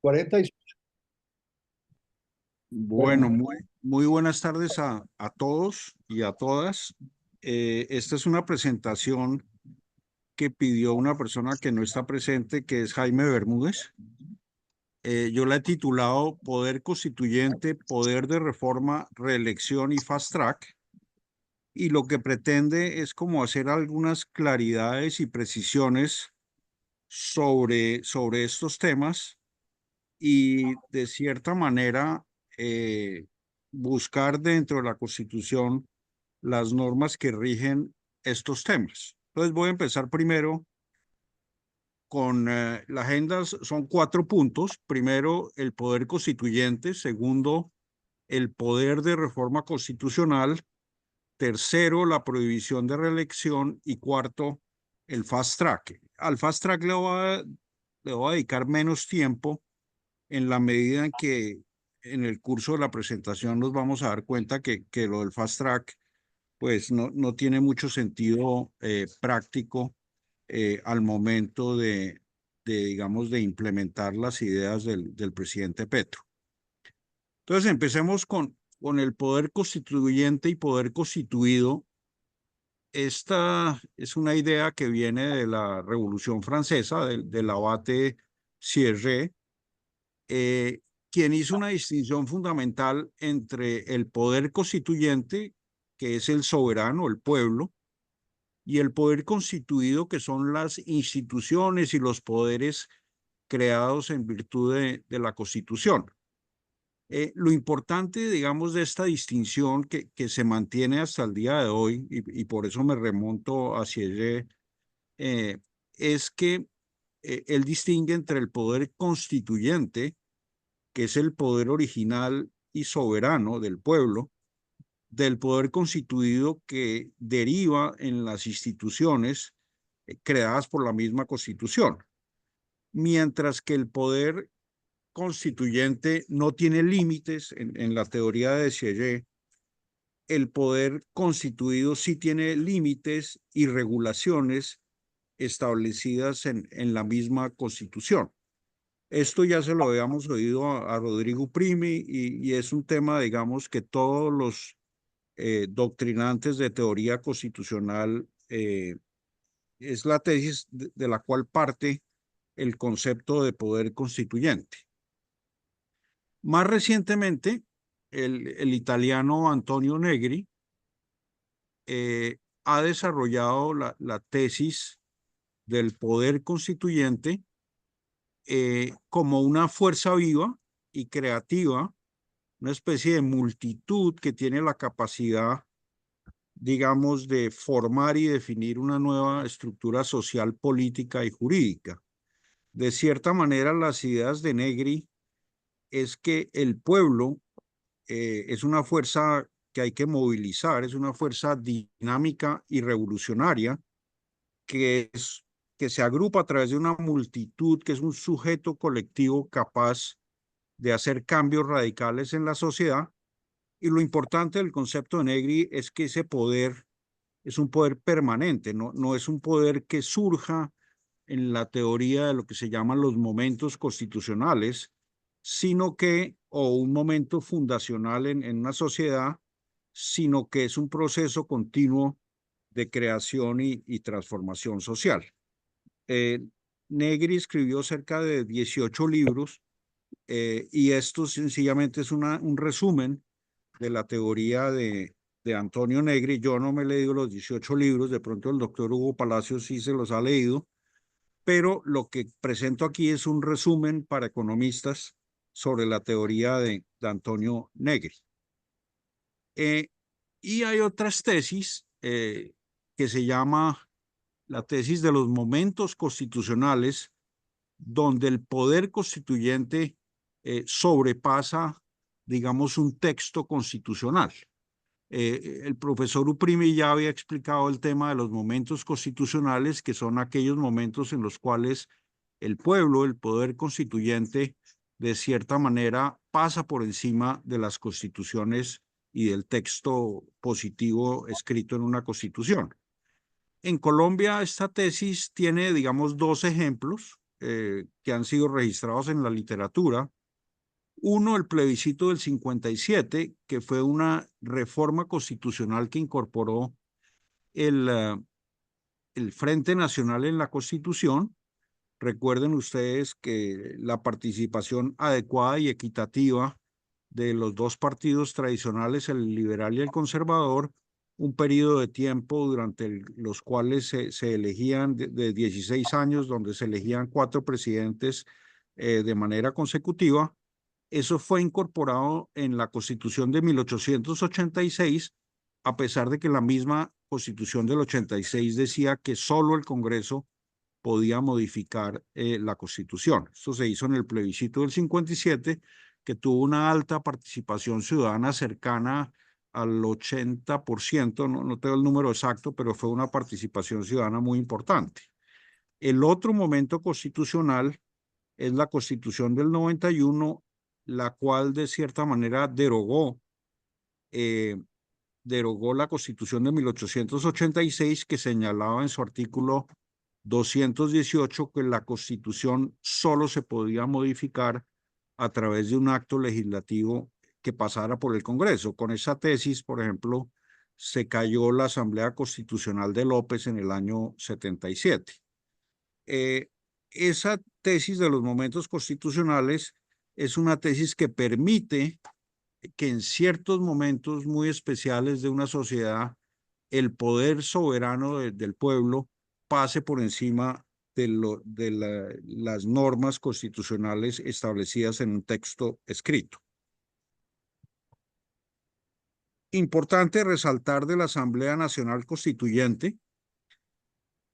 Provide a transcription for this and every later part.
46. Bueno, Bueno, muy buenas tardes a todos y a todas. Esta es una presentación que pidió una persona que no está presente, que es Jaime Bermúdez. Yo la he titulado Poder Constituyente, Poder de Reforma, Reelección y Fast Track. Y lo que pretende es como hacer algunas claridades y precisiones sobre estos temas y de cierta manera buscar dentro de la Constitución las normas que rigen estos temas. Entonces voy a empezar primero con la agenda, son 4 puntos. Primero, el poder constituyente. Segundo, el poder de reforma constitucional. Tercero, la prohibición de reelección. Y cuarto, el fast track. Al fast track le voy a dedicar menos tiempo en la medida en que en el curso de la presentación nos vamos a dar cuenta que lo del fast track pues no tiene mucho sentido práctico al momento digamos, de implementar las ideas del presidente Petro. Entonces empecemos con el poder constituyente y poder constituido. Esta es una idea que viene de la Revolución Francesa, del abate Sieyès, eh, quien hizo una distinción fundamental entre el poder constituyente, que es el soberano, el pueblo, y el poder constituido, que son las instituciones y los poderes creados en virtud de la Constitución. Lo importante, digamos, de esta distinción que se mantiene hasta el día de hoy, y por eso me remonto hacia ella, es que él distingue entre el poder constituyente, que es el poder original y soberano del pueblo, del poder constituido que deriva en las instituciones creadas por la misma Constitución, mientras que el poder constituyente no tiene límites en la teoría de Sieyès. El poder constituido sí tiene límites y regulaciones establecidas en la misma Constitución. Esto ya se lo habíamos oído a Rodrigo Primi y es un tema, digamos, que todos los doctrinantes de teoría constitucional es la tesis de la cual parte el concepto de poder constituyente. Más recientemente, el italiano Antonio Negri ha desarrollado la tesis del poder constituyente como una fuerza viva y creativa, una especie de multitud que tiene la capacidad, digamos, de formar y definir una nueva estructura social, política y jurídica. De cierta manera, las ideas de Negri es que el pueblo es una fuerza que hay que movilizar, es una fuerza dinámica y revolucionaria que se agrupa a través de una multitud, que es un sujeto colectivo capaz de hacer cambios radicales en la sociedad. Y lo importante del concepto de Negri es que ese poder es un poder permanente, no es un poder que surja en la teoría de lo que se llaman los momentos constitucionales, sino que, o un momento fundacional en una sociedad, sino que es un proceso continuo de creación y transformación social. Eh, Negri escribió cerca de 18 libros y esto sencillamente es un resumen de la teoría de Antonio Negri. Yo no me he leído los 18 libros, de pronto el doctor Hugo Palacios sí se los ha leído, pero lo que presento aquí es un resumen para economistas sobre la teoría de Antonio Negri. Eh, y hay otras tesis que se llama la tesis de los momentos constitucionales, donde el poder constituyente sobrepasa, digamos, un texto constitucional. El profesor Uprimi ya había explicado el tema de los momentos constitucionales, que son aquellos momentos en los cuales el pueblo, el poder constituyente, de cierta manera pasa por encima de las constituciones y del texto positivo escrito en una constitución. En Colombia, esta tesis tiene, digamos, dos ejemplos. que han sido registrados en la literatura. Uno, el plebiscito del 57, que fue una reforma constitucional que incorporó el Frente Nacional en la Constitución. Recuerden ustedes que la participación adecuada y equitativa de los dos partidos tradicionales, el liberal y el conservador, un periodo de tiempo durante los cuales se elegían de 16 años, donde se elegían 4 presidentes de manera consecutiva. Eso fue incorporado en la Constitución de 1886, a pesar de que la misma Constitución del 86 decía que solo el Congreso podía modificar la Constitución. Esto se hizo en el plebiscito del 57, que tuvo una alta participación ciudadana cercana al 80%, no tengo el número exacto, pero fue una participación ciudadana muy importante. El otro momento constitucional es la Constitución del 91, la cual de cierta manera derogó la Constitución de 1886, que señalaba en su artículo 218 que la Constitución solo se podía modificar a través de un acto legislativo que pasara por el Congreso. Con esa tesis, por ejemplo, se cayó la Asamblea Constitucional de López en el año 77. Esa tesis de los momentos constitucionales es una tesis que permite que en ciertos momentos muy especiales de una sociedad el poder soberano del pueblo pase por encima de las normas constitucionales establecidas en un texto escrito. Importante resaltar de la Asamblea Nacional Constituyente,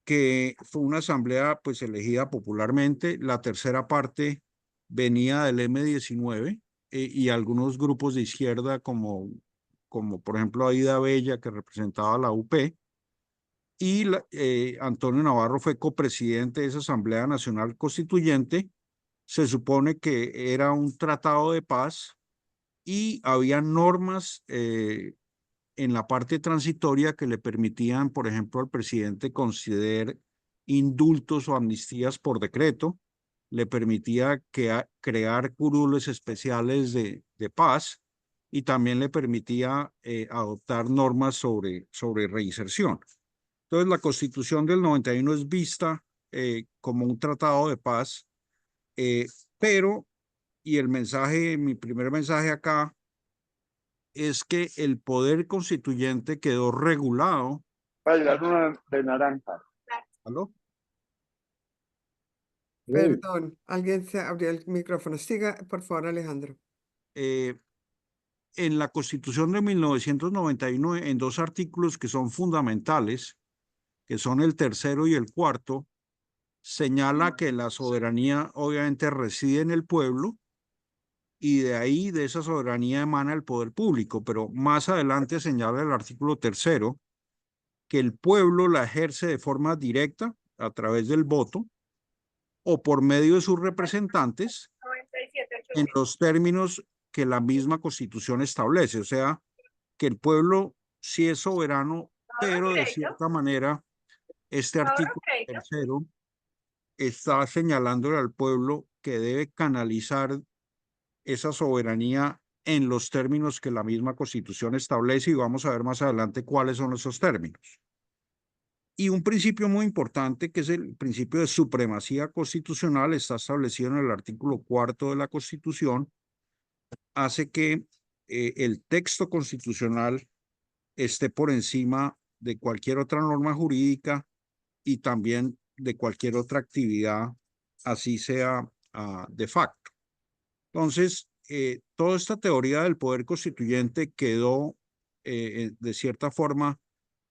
que fue una asamblea pues elegida popularmente. La tercera parte venía del M-19 y algunos grupos de izquierda como por ejemplo Aida Bella, que representaba la UP, y Antonio Navarro fue copresidente de esa Asamblea Nacional Constituyente. Se supone que era un tratado de paz y había normas en la parte transitoria que le permitían, por ejemplo, al presidente conceder indultos o amnistías por decreto, le permitía crear curules especiales de paz y también le permitía adoptar normas sobre reinserción. Entonces, la Constitución del 91 es vista como un tratado de paz, pero, y el mensaje, mi primer mensaje acá, es que el poder constituyente quedó regulado. Bailar una de naranja. ¿Aló? Perdón, alguien se abrió el micrófono. Siga, por favor, Alejandro. En la Constitución de 1991, en 2 artículos que son fundamentales, que son el tercero y el cuarto, señala que la soberanía obviamente reside en el pueblo y de ahí, de esa soberanía emana el poder público, pero más adelante señala el artículo tercero que el pueblo la ejerce de forma directa a través del voto o por medio de sus representantes en los términos que la misma Constitución establece. O sea, que el pueblo sí es soberano, pero de cierta manera este artículo tercero está señalándole al pueblo que debe canalizar esa soberanía en los términos que la misma Constitución establece, y vamos a ver más adelante cuáles son esos términos. Y un principio muy importante, que es el principio de supremacía constitucional, está establecido en el artículo 4 de la Constitución, hace que el texto constitucional esté por encima de cualquier otra norma jurídica y también de cualquier otra actividad, así sea de facto. Entonces, toda esta teoría del poder constituyente quedó de cierta forma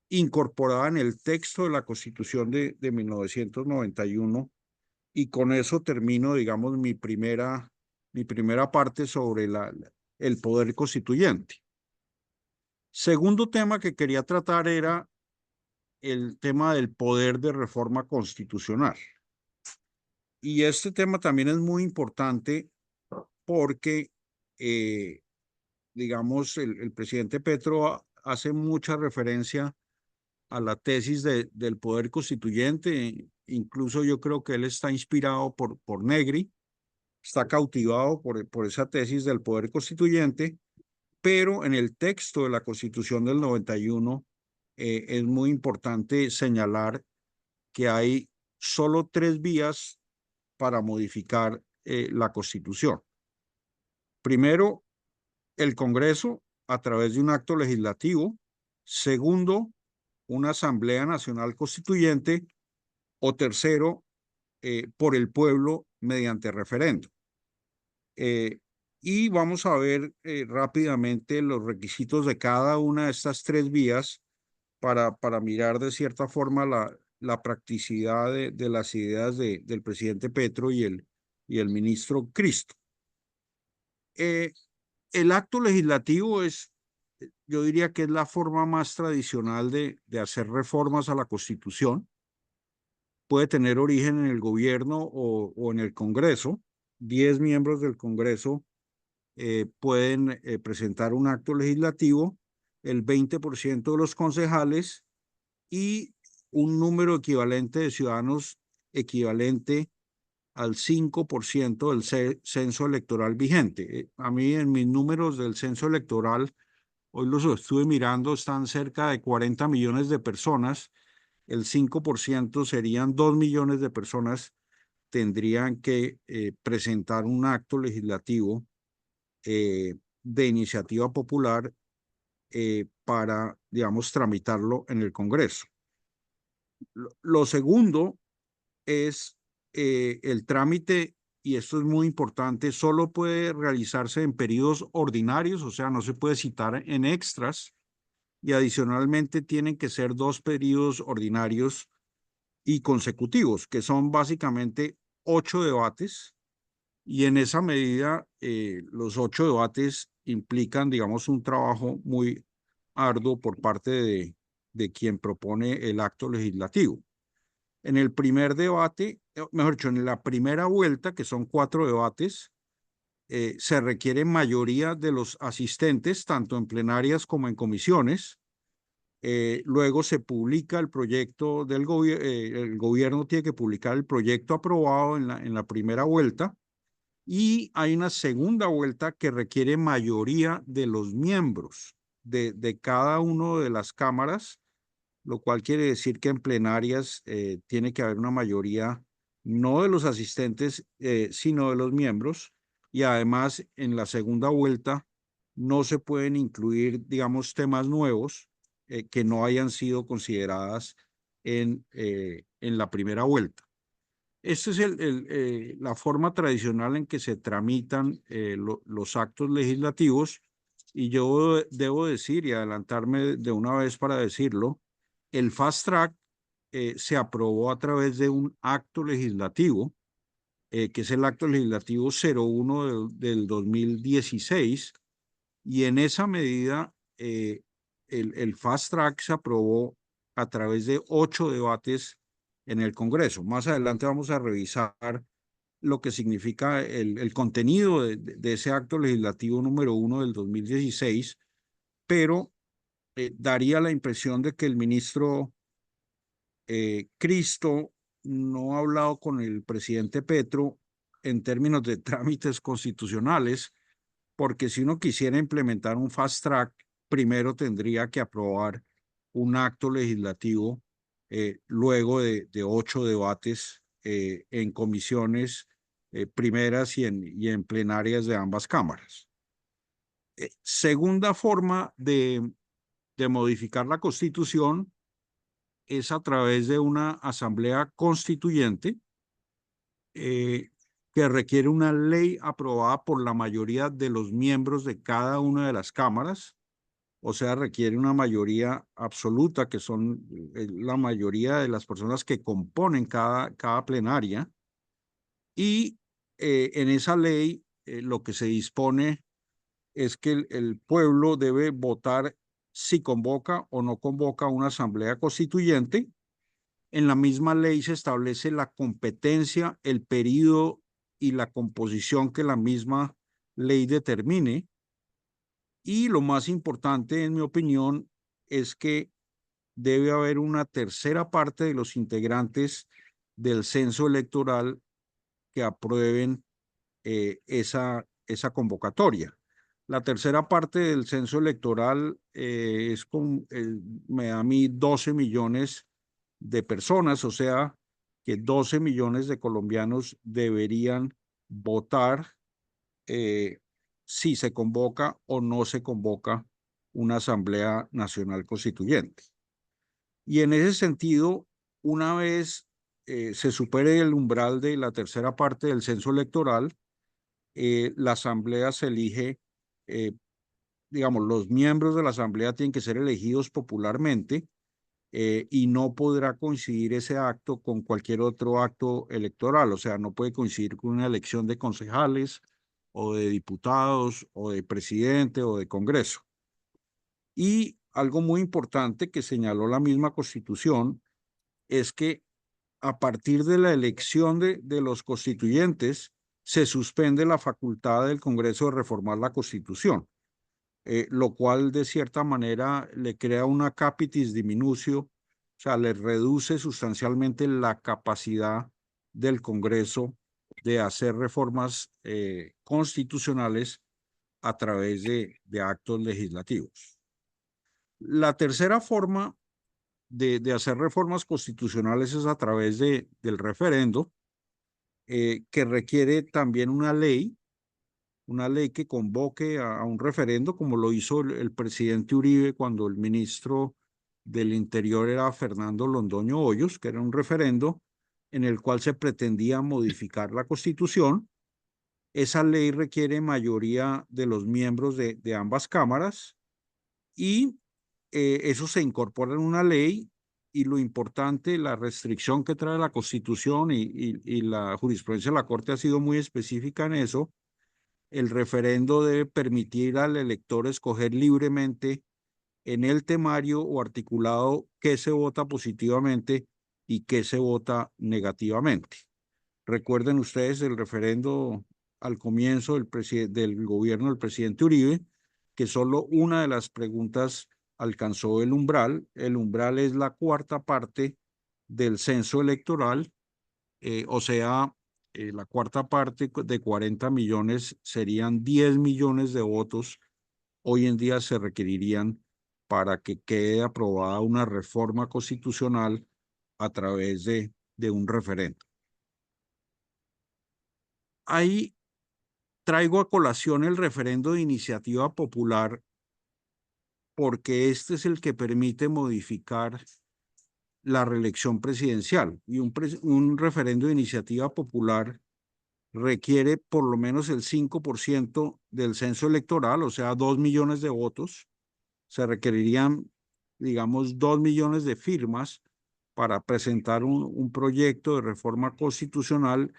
incorporada en el texto de la Constitución de 1991, y con eso termino, digamos, mi primera parte sobre el poder constituyente. Segundo tema que quería tratar era el tema del poder de reforma constitucional. Y este tema también es muy importante porque, digamos, el presidente Petro hace mucha referencia a la tesis del poder constituyente incluso yo creo que él está inspirado por Negri, está cautivado por esa tesis del poder constituyente, pero en el texto de la Constitución del 91 es muy importante señalar que hay solo 3 vías para modificar la Constitución. Primero, el Congreso a través de un acto legislativo. Segundo, una Asamblea Nacional Constituyente. O tercero, por el pueblo mediante referendo. Y vamos a ver rápidamente los requisitos de cada una de estas 3 vías para mirar de cierta forma la practicidad de las ideas del presidente Petro y el ministro Cristo. El acto legislativo yo diría que es la forma más tradicional de hacer reformas a la Constitución. Puede tener origen en el gobierno o en el Congreso. 10 miembros del Congreso pueden presentar un acto legislativo, el 20% de los concejales y un número equivalente de ciudadanos equivalente al 5% del censo electoral vigente. A mí en mis números del censo electoral, hoy los estuve mirando, están cerca de 40 millones de personas. El 5% serían 2 millones de personas tendrían que presentar un acto legislativo de iniciativa popular para, digamos, tramitarlo en el Congreso. Lo segundo es el trámite, y esto es muy importante, solo puede realizarse en periodos ordinarios, o sea, no se puede citar en extras, y adicionalmente tienen que ser 2 periodos ordinarios y consecutivos, que son básicamente 8 debates, y en esa medida los 8 debates implican, digamos, un trabajo muy arduo por parte de quien propone el acto legislativo. En el primer debate, mejor dicho, en la primera vuelta, que son 4 debates, se requiere mayoría de los asistentes, tanto en plenarias como en comisiones. Luego se publica el proyecto del gobierno, el gobierno tiene que publicar el proyecto aprobado en la primera vuelta, y hay una segunda vuelta que requiere mayoría de los miembros de cada una de las cámaras, lo cual quiere decir que en plenarias tiene que haber una mayoría no de los asistentes, sino de los miembros, y además en la segunda vuelta no se pueden incluir, digamos, temas nuevos que no hayan sido consideradas en la primera vuelta. Esta es la forma tradicional en que se tramitan los actos legislativos, y yo debo decir y adelantarme de una vez para decirlo, el Fast Track se aprobó a través de un acto legislativo, que es el acto legislativo 01 del 2016, y en esa medida el Fast Track se aprobó a través de 8 debates en el Congreso. Más adelante vamos a revisar lo que significa el contenido de ese acto legislativo número 1 del 2016, pero daría la impresión de que el ministro Cristo no ha hablado con el presidente Petro en términos de trámites constitucionales, porque si uno quisiera implementar un fast track, primero tendría que aprobar un acto legislativo luego de 8 debates en comisiones primeras y en plenarias de ambas cámaras. Segunda forma de modificar la Constitución es a través de una asamblea constituyente que requiere una ley aprobada por la mayoría de los miembros de cada una de las cámaras, o sea, requiere una mayoría absoluta, que son la mayoría de las personas que componen cada plenaria, y en esa ley lo que se dispone es que el pueblo debe votar si convoca o no convoca una asamblea constituyente. En la misma ley se establece la competencia, el período y la composición que la misma ley determine. Y lo más importante, en mi opinión, es que debe haber una tercera parte de los integrantes del censo electoral que aprueben esa convocatoria. La tercera parte del censo electoral me da a mí 12 millones de personas, o sea que 12 millones de colombianos deberían votar si se convoca o no se convoca una Asamblea Nacional Constituyente. Y en ese sentido, una vez se supere el umbral de la tercera parte del censo electoral, la Asamblea se elige, digamos, los miembros de la Asamblea tienen que ser elegidos popularmente y no podrá coincidir ese acto con cualquier otro acto electoral, o sea, no puede coincidir con una elección de concejales o de diputados o de presidente o de Congreso. Y algo muy importante que señaló la misma Constitución es que a partir de la elección de los constituyentes se suspende la facultad del Congreso de reformar la Constitución, lo cual de cierta manera le crea una capitis diminutio, o sea, le reduce sustancialmente la capacidad del Congreso de hacer reformas constitucionales a través de actos legislativos. La tercera forma de hacer reformas constitucionales es a través del referendo, que requiere también una ley que convoque a un referendo, como lo hizo el presidente Uribe cuando el ministro del Interior era Fernando Londoño Hoyos, que era un referendo en el cual se pretendía modificar la Constitución. Esa ley requiere mayoría de los miembros de ambas cámaras y eso se incorpora en una ley. Y lo importante, la restricción que trae la Constitución y la jurisprudencia de la Corte ha sido muy específica en eso. El referendo debe permitir al elector escoger libremente en el temario o articulado qué se vota positivamente y qué se vota negativamente. Recuerden ustedes el referendo al comienzo del gobierno del presidente Uribe, que solo una de las preguntas alcanzó el umbral. El umbral es la cuarta parte del censo electoral, o sea, la cuarta parte de 40 millones serían 10 millones de votos. Hoy en día se requerirían para que quede aprobada una reforma constitucional a través de un referendo. Ahí traigo a colación el referendo de iniciativa popular porque este es el que permite modificar la reelección presidencial y un referendo de iniciativa popular requiere por lo menos el 5% del censo electoral, o sea, 2 millones de votos. Se requerirían, digamos, 2 millones de firmas para presentar un proyecto de reforma constitucional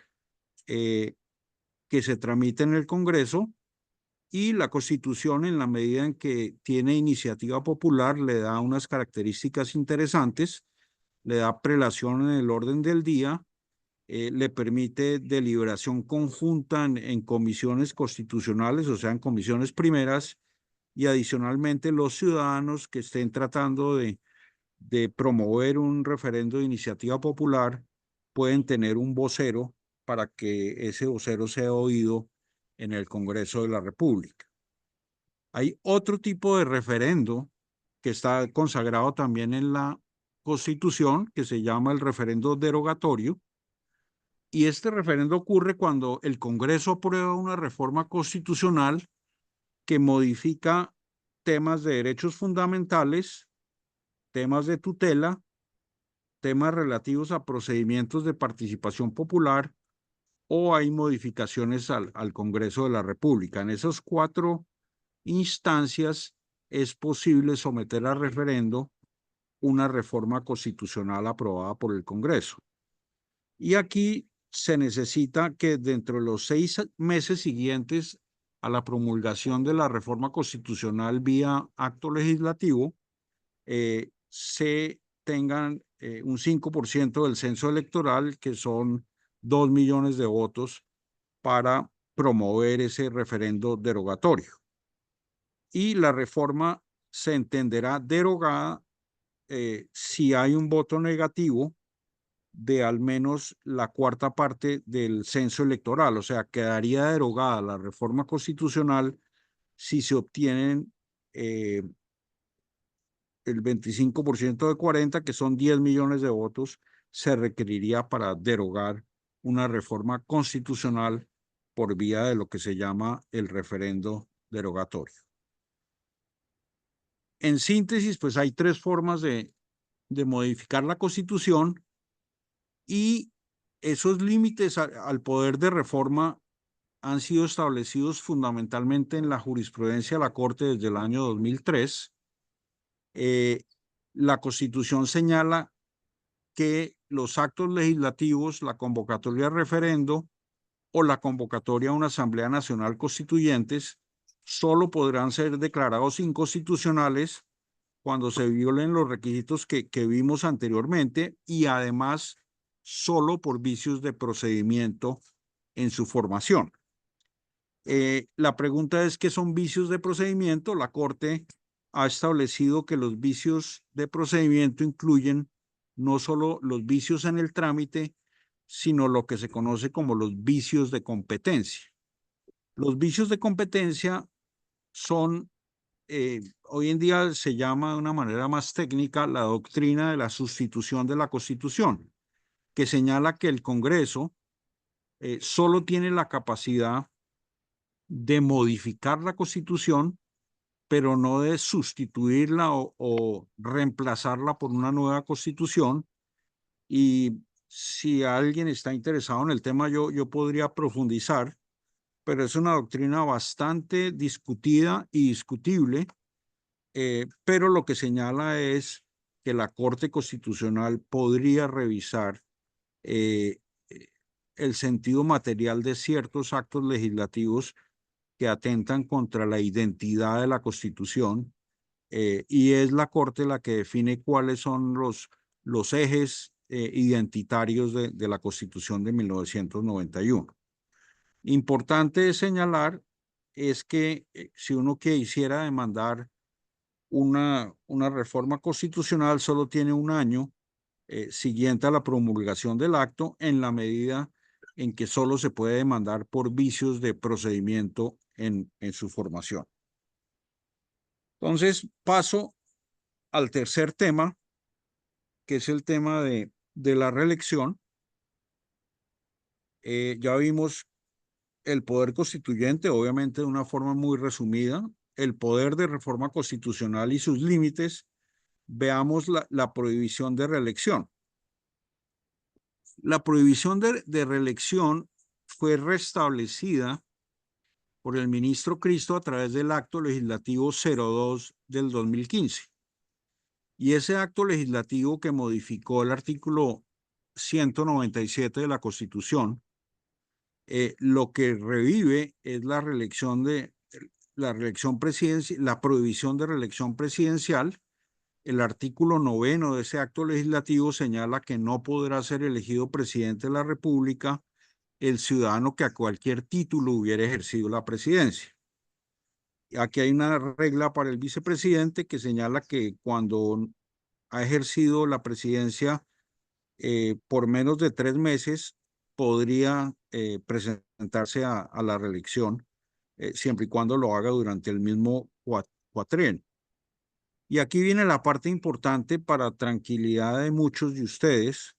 que se tramite en el Congreso, y la Constitución, en la medida en que tiene iniciativa popular, le da unas características interesantes, le da prelación en el orden del día, le permite deliberación conjunta en comisiones constitucionales, o sea, en comisiones primeras, y adicionalmente los ciudadanos que estén tratando de promover un referendo de iniciativa popular pueden tener un vocero para que ese vocero sea oído en el Congreso de la República. Hay otro tipo de referendo que está consagrado también en la Constitución, que se llama el referendo derogatorio, y este referendo ocurre cuando el Congreso aprueba una reforma constitucional que modifica temas de derechos fundamentales, temas de tutela, temas relativos a procedimientos de participación popular, o hay modificaciones al Congreso de la República. En esas 4 instancias es posible someter a referendo una reforma constitucional aprobada por el Congreso. Y aquí se necesita que dentro de los 6 meses siguientes a la promulgación de la reforma constitucional vía acto legislativo, se tengan un 5% del censo electoral, que son 2 millones de votos, para promover ese referendo derogatorio. Y la reforma se entenderá derogada si hay un voto negativo de al menos la cuarta parte del censo electoral. O sea, quedaría derogada la reforma constitucional si se obtienen el 25% de 40, que son 10 millones de votos, se requeriría para derogar una reforma constitucional por vía de lo que se llama el referendo derogatorio. En síntesis, pues hay tres formas de modificar la Constitución, y esos límites al poder de reforma han sido establecidos fundamentalmente en la jurisprudencia de la Corte desde el año 2003. La Constitución señala que los actos legislativos, la convocatoria de referendo o la convocatoria a una Asamblea Nacional Constituyentes solo podrán ser declarados inconstitucionales cuando se violen los requisitos que vimos anteriormente, y además solo por vicios de procedimiento en su formación. La pregunta es, ¿qué son vicios de procedimiento? La Corte ha establecido que los vicios de procedimiento incluyen no solo los vicios en el trámite, sino lo que se conoce como los vicios de competencia. Los vicios de competencia son, hoy en día se llama de una manera más técnica, la doctrina de la sustitución de la Constitución, que señala que el Congreso solo tiene la capacidad de modificar la Constitución, pero no de sustituirla o reemplazarla por una nueva Constitución. Y si alguien está interesado en el tema, yo podría profundizar, pero es una doctrina bastante discutida y discutible, pero lo que señala es que la Corte Constitucional podría revisar el sentido material de ciertos actos legislativos que atentan contra la identidad de la Constitución, y es la Corte la que define cuáles son los ejes identitarios de la Constitución de 1991. Importante señalar es que si uno quisiera demandar una reforma constitucional, solo tiene un año siguiente a la promulgación del acto, en la medida en que solo se puede demandar por vicios de procedimiento en su formación. Entonces, paso al tercer tema, que es el tema de la reelección. Ya vimos el poder constituyente, obviamente de una forma muy resumida, el poder de reforma constitucional y sus límites. Veamos la prohibición de reelección. La prohibición de reelección fue restablecida por el ministro Cristo a través del acto legislativo 02 del 2015. Y ese acto legislativo, que modificó el artículo 197 de la Constitución, lo que revive es la prohibición de reelección presidencial. El artículo 9 de ese acto legislativo señala que no podrá ser elegido presidente de la República el ciudadano que a cualquier título hubiera ejercido la presidencia. Aquí hay una regla para el vicepresidente que señala que cuando ha ejercido la presidencia por menos de 3 meses, podría presentarse a la reelección, siempre y cuando lo haga durante el mismo cuatrienio. Y aquí viene la parte importante para tranquilidad de muchos de ustedes,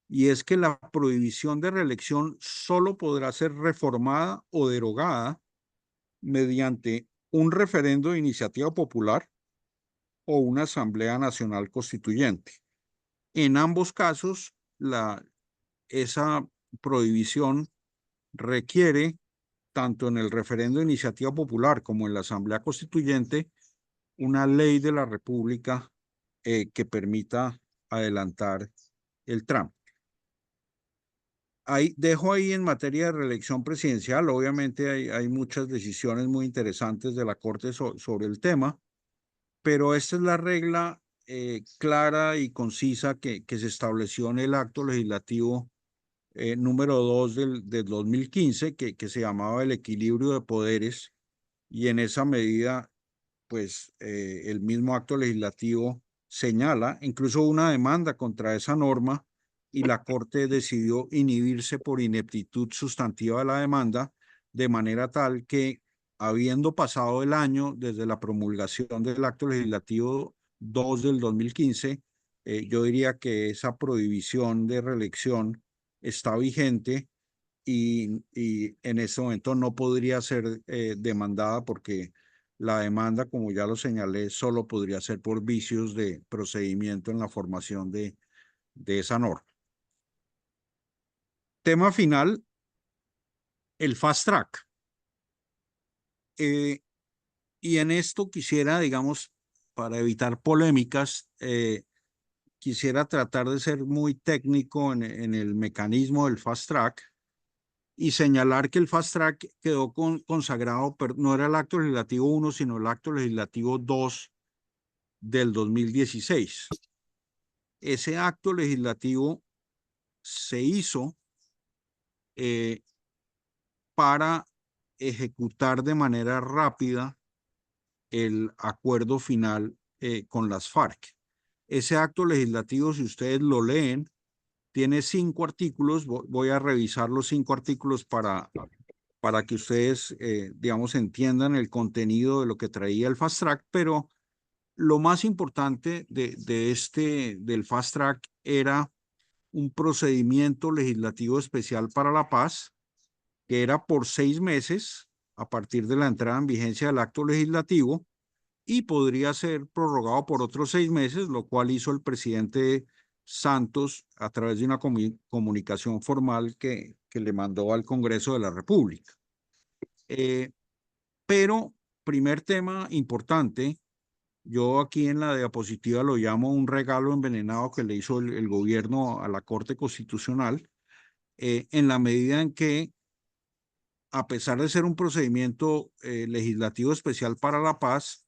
y es que la prohibición de reelección solo podrá ser reformada o derogada mediante un referendo de iniciativa popular o una Asamblea Nacional Constituyente. En ambos casos, esa prohibición requiere, tanto en el referendo de iniciativa popular como en la Asamblea Constituyente, una ley de la República que permita adelantar el trámite. Dejo ahí en materia de reelección presidencial. Obviamente hay muchas decisiones muy interesantes de la Corte sobre el tema, pero esta es la regla clara y concisa que se estableció en el acto legislativo número 2 del 2015, que se llamaba el equilibrio de poderes, y en esa medida, pues el mismo acto legislativo señala, incluso una demanda contra esa norma, y la Corte decidió inhibirse por ineptitud sustantiva de la demanda, de manera tal que, habiendo pasado el año desde la promulgación del acto legislativo 2 del 2015, yo diría que esa prohibición de reelección está vigente y en este momento no podría ser demandada porque la demanda, como ya lo señalé, solo podría ser por vicios de procedimiento en la formación de esa norma. Tema final, el fast track. Y en esto quisiera, digamos, para evitar polémicas, quisiera tratar de ser muy técnico en el mecanismo del fast track y señalar que el fast track quedó consagrado, pero no era el acto legislativo 1, sino el acto legislativo 2 del 2016. Ese acto legislativo se hizo para ejecutar de manera rápida el acuerdo final con las FARC. Ese acto legislativo, si ustedes lo leen, tiene 5 artículos. Voy a revisar los 5 artículos para que ustedes, digamos, entiendan el contenido de lo que traía el fast track, pero lo más importante del fast track era un procedimiento legislativo especial para la paz, que era por 6 meses a partir de la entrada en vigencia del acto legislativo y podría ser prorrogado por otros 6 meses, lo cual hizo el presidente Santos a través de una comunicación formal que le mandó al Congreso de la República. Pero, primer tema importante, yo aquí en la diapositiva lo llamo un regalo envenenado que le hizo el gobierno a la Corte Constitucional, en la medida en que, a pesar de ser un procedimiento legislativo especial para la paz,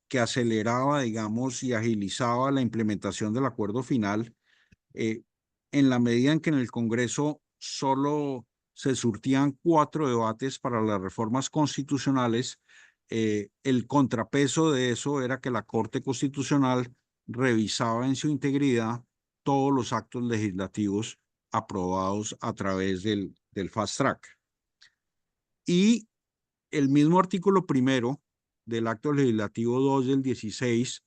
que aceleraba, digamos, y agilizaba la implementación del acuerdo final, en la medida en que en el Congreso solo se surtían 4 debates para las reformas constitucionales, el contrapeso de eso era que la Corte Constitucional revisaba en su integridad todos los actos legislativos aprobados a través del fast track. Y el mismo artículo primero del acto legislativo 2 del 16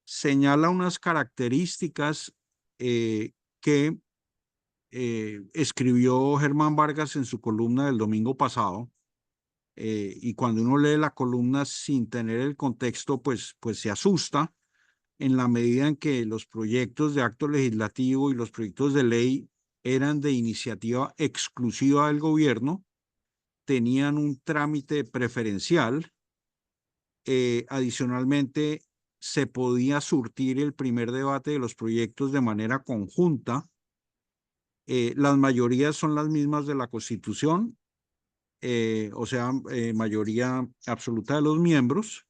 señala unas características que escribió Germán Vargas en su columna del domingo pasado, y cuando uno lee la columna sin tener el contexto, pues se asusta, en la medida en que los proyectos de acto legislativo y los proyectos de ley eran de iniciativa exclusiva del gobierno, tenían un trámite preferencial. Adicionalmente, se podía surtir el primer debate de los proyectos de manera conjunta. Las mayorías son las mismas de la Constitución, o sea, mayoría absoluta de los miembros.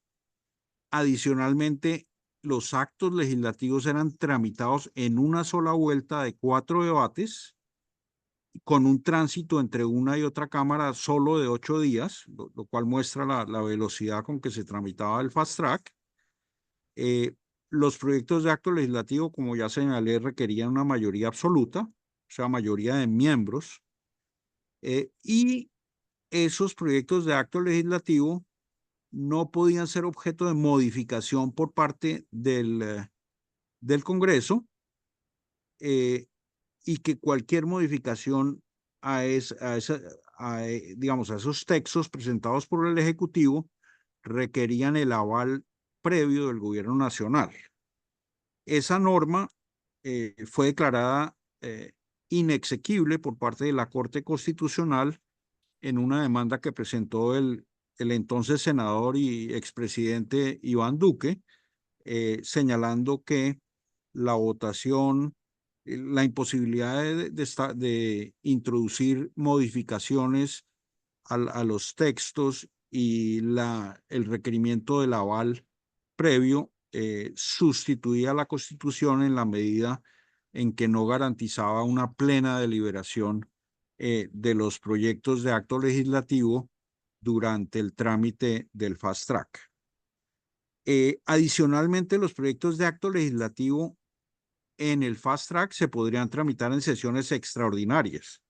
Adicionalmente, los actos legislativos eran tramitados en una sola vuelta de 4 debates, con un tránsito entre una y otra cámara solo de 8 días, lo cual muestra la velocidad con que se tramitaba el fast track. Los proyectos de acto legislativo, como ya señalé, requerían una mayoría absoluta, o sea, mayoría de miembros, y esos proyectos de acto legislativo no podían ser objeto de modificación por parte del Congreso, y que cualquier modificación digamos, a esos textos presentados por el Ejecutivo requerían el aval previo del Gobierno Nacional. Esa norma fue declarada inexequible por parte de la Corte Constitucional en una demanda que presentó el entonces senador y expresidente Iván Duque, señalando que la votación, la imposibilidad de introducir modificaciones a los textos y el requerimiento del aval previo sustituía la Constitución en la medida en que no garantizaba una plena deliberación de los proyectos de acto legislativo durante el trámite del fast track. Adicionalmente, los proyectos de acto legislativo en el fast track se podrían tramitar en sesiones extraordinarias.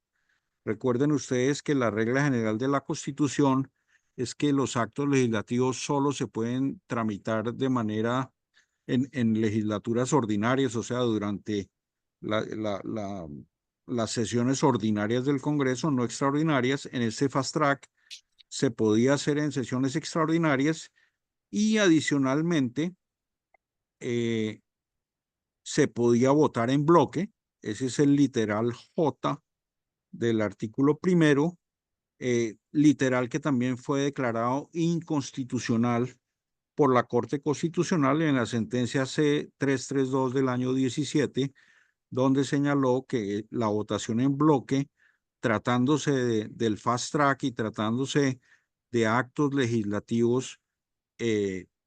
Recuerden ustedes que la regla general de la Constitución es que los actos legislativos solo se pueden tramitar de manera en legislaturas ordinarias, o sea, durante las sesiones ordinarias del Congreso, no extraordinarias. En este fast track se podía hacer en sesiones extraordinarias y adicionalmente se podía votar en bloque. Ese es el literal J del artículo primero, literal que también fue declarado inconstitucional por la Corte Constitucional en la sentencia C-332 del año 17, donde señaló que la votación en bloque, tratándose del fast track y tratándose de actos legislativos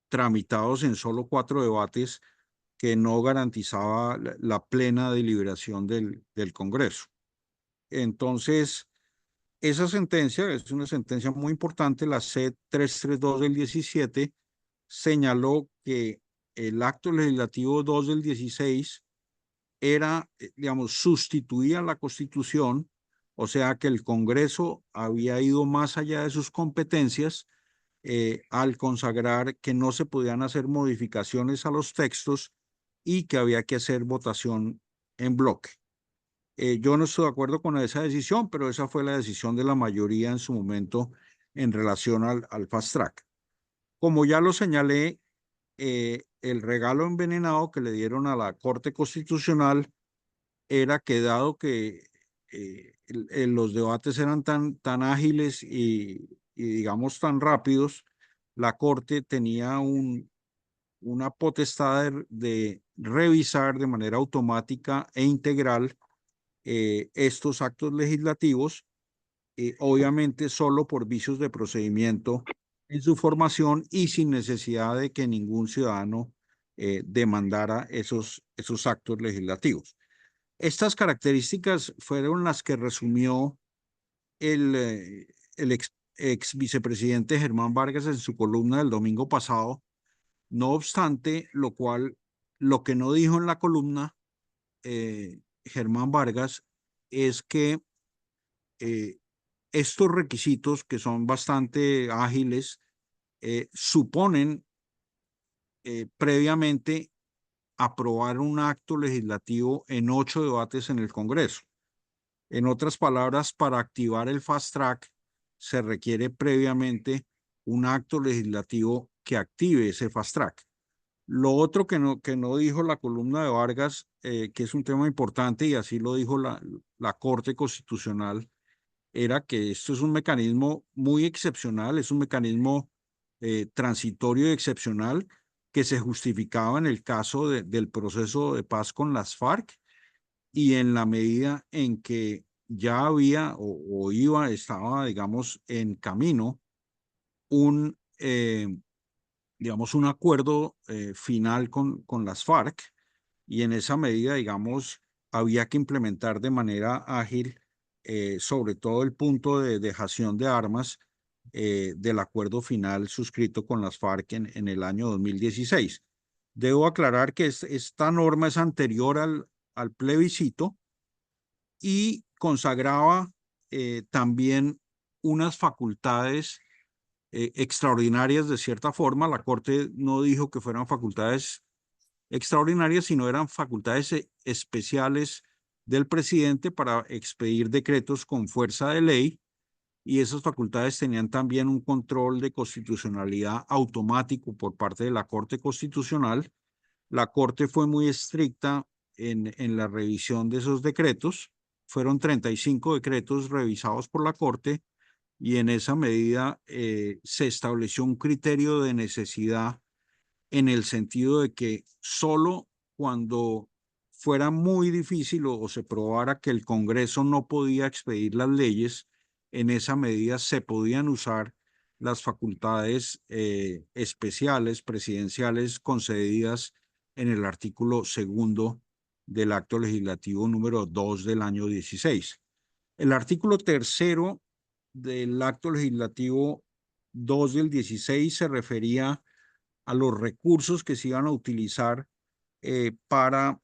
tramitados en solo 4 debates, que no garantizaba la plena deliberación del Congreso. Entonces, esa sentencia es una sentencia muy importante, la C-332 del 17, señaló que el acto legislativo 2 del 16 era, digamos, sustituía la Constitución, o sea que el Congreso había ido más allá de sus competencias al consagrar que no se podían hacer modificaciones a los textos y que había que hacer votación en bloque. Yo no estoy de acuerdo con esa decisión, pero esa fue la decisión de la mayoría en su momento en relación al fast track. Como ya lo señalé, el regalo envenenado que le dieron a la Corte Constitucional era que, dado que los debates eran tan ágiles y digamos tan rápidos, la Corte tenía una potestad de revisar de manera automática e integral estos actos legislativos, obviamente solo por vicios de procedimiento en su formación y sin necesidad de que ningún ciudadano demandara esos actos legislativos. Estas características fueron las que resumió el ex vicepresidente Germán Vargas en su columna del domingo pasado. No obstante, lo que no dijo en la columna Germán Vargas es que estos requisitos, que son bastante ágiles, suponen previamente aprobar un acto legislativo en 8 debates en el Congreso. En otras palabras, para activar el fast track se requiere previamente un acto legislativo que active ese fast track. Lo otro que no dijo la columna de Vargas, que es un tema importante y así lo dijo la Corte Constitucional, era que esto es un mecanismo muy excepcional, es un mecanismo transitorio y excepcional que se justificaba en el caso del proceso de paz con las FARC y en la medida en que ya había estaba, digamos, en camino digamos, un acuerdo final con las FARC, y en esa medida, digamos, había que implementar de manera ágil, sobre todo el punto de dejación de armas del acuerdo final suscrito con las FARC en el año 2016. Debo aclarar que esta norma es anterior al plebiscito y consagraba también unas facultades extraordinarias de cierta forma. La Corte no dijo que fueran facultades extraordinarias, sino eran facultades especiales del presidente para expedir decretos con fuerza de ley, y esas facultades tenían también un control de constitucionalidad automático por parte de la Corte Constitucional. La Corte fue muy estricta en la revisión de esos decretos. Fueron 35 decretos revisados por la Corte y en esa medida se estableció un criterio de necesidad en el sentido de que solo cuando fuera muy difícil o se probara que el Congreso no podía expedir las leyes, en esa medida se podían usar las facultades especiales presidenciales concedidas en el artículo 2 del acto legislativo número 2 del año 16. El artículo 3 del acto legislativo 2 del 16 se refería a los recursos que se iban a utilizar para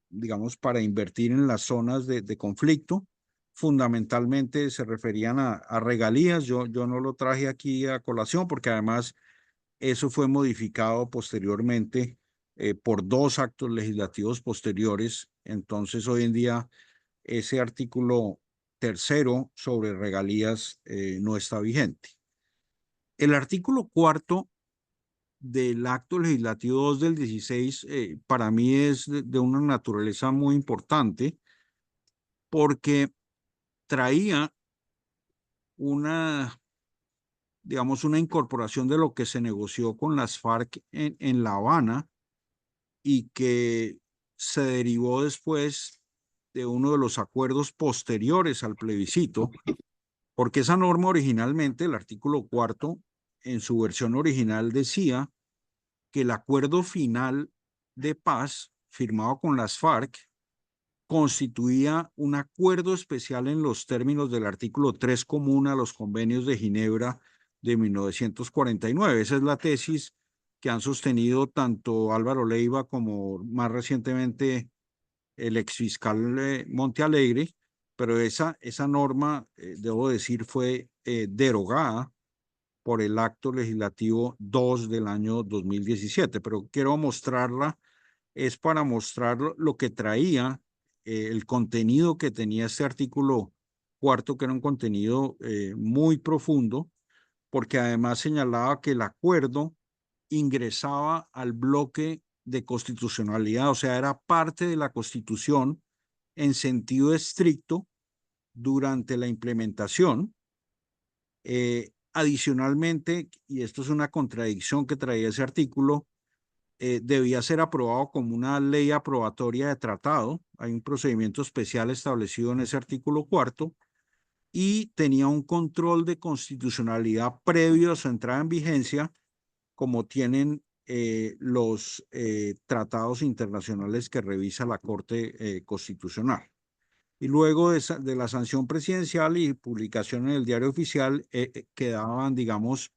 digamos, para invertir en las zonas de conflicto. Fundamentalmente se referían a regalías. Yo no lo traje aquí a colación porque además eso fue modificado posteriormente por dos actos legislativos posteriores. Entonces, hoy en día, ese artículo tercero sobre regalías no está vigente. El artículo cuarto del acto legislativo 2 del 16 para mí es de una naturaleza muy importante porque traía una, digamos, una incorporación de lo que se negoció con las FARC en La Habana y que se derivó después de uno de los acuerdos posteriores al plebiscito, porque esa norma originalmente, el artículo cuarto, en su versión original decía que el acuerdo final de paz firmado con las FARC constituía un acuerdo especial en los términos del artículo 3 común a los convenios de Ginebra de 1949. Esa es la tesis que han sostenido tanto Álvaro Leiva como más recientemente el exfiscal Montealegre, pero esa norma, debo decir, fue derogada por el acto legislativo 2 del año 2017, pero quiero mostrarla, es para mostrar lo que traía, el contenido que tenía este artículo cuarto, que era un contenido muy profundo, porque además señalaba que el acuerdo ingresaba al bloque de constitucionalidad, o sea, era parte de la Constitución en sentido estricto durante la implementación. Adicionalmente, y esto es una contradicción que traía ese artículo, debía ser aprobado como una ley aprobatoria de tratado. Hay un procedimiento especial establecido en ese artículo cuarto y tenía un control de constitucionalidad previo a su entrada en vigencia, como tienen los tratados internacionales que revisa la Corte Constitucional. Y luego de la sanción presidencial y publicación en el Diario Oficial, quedaban, digamos,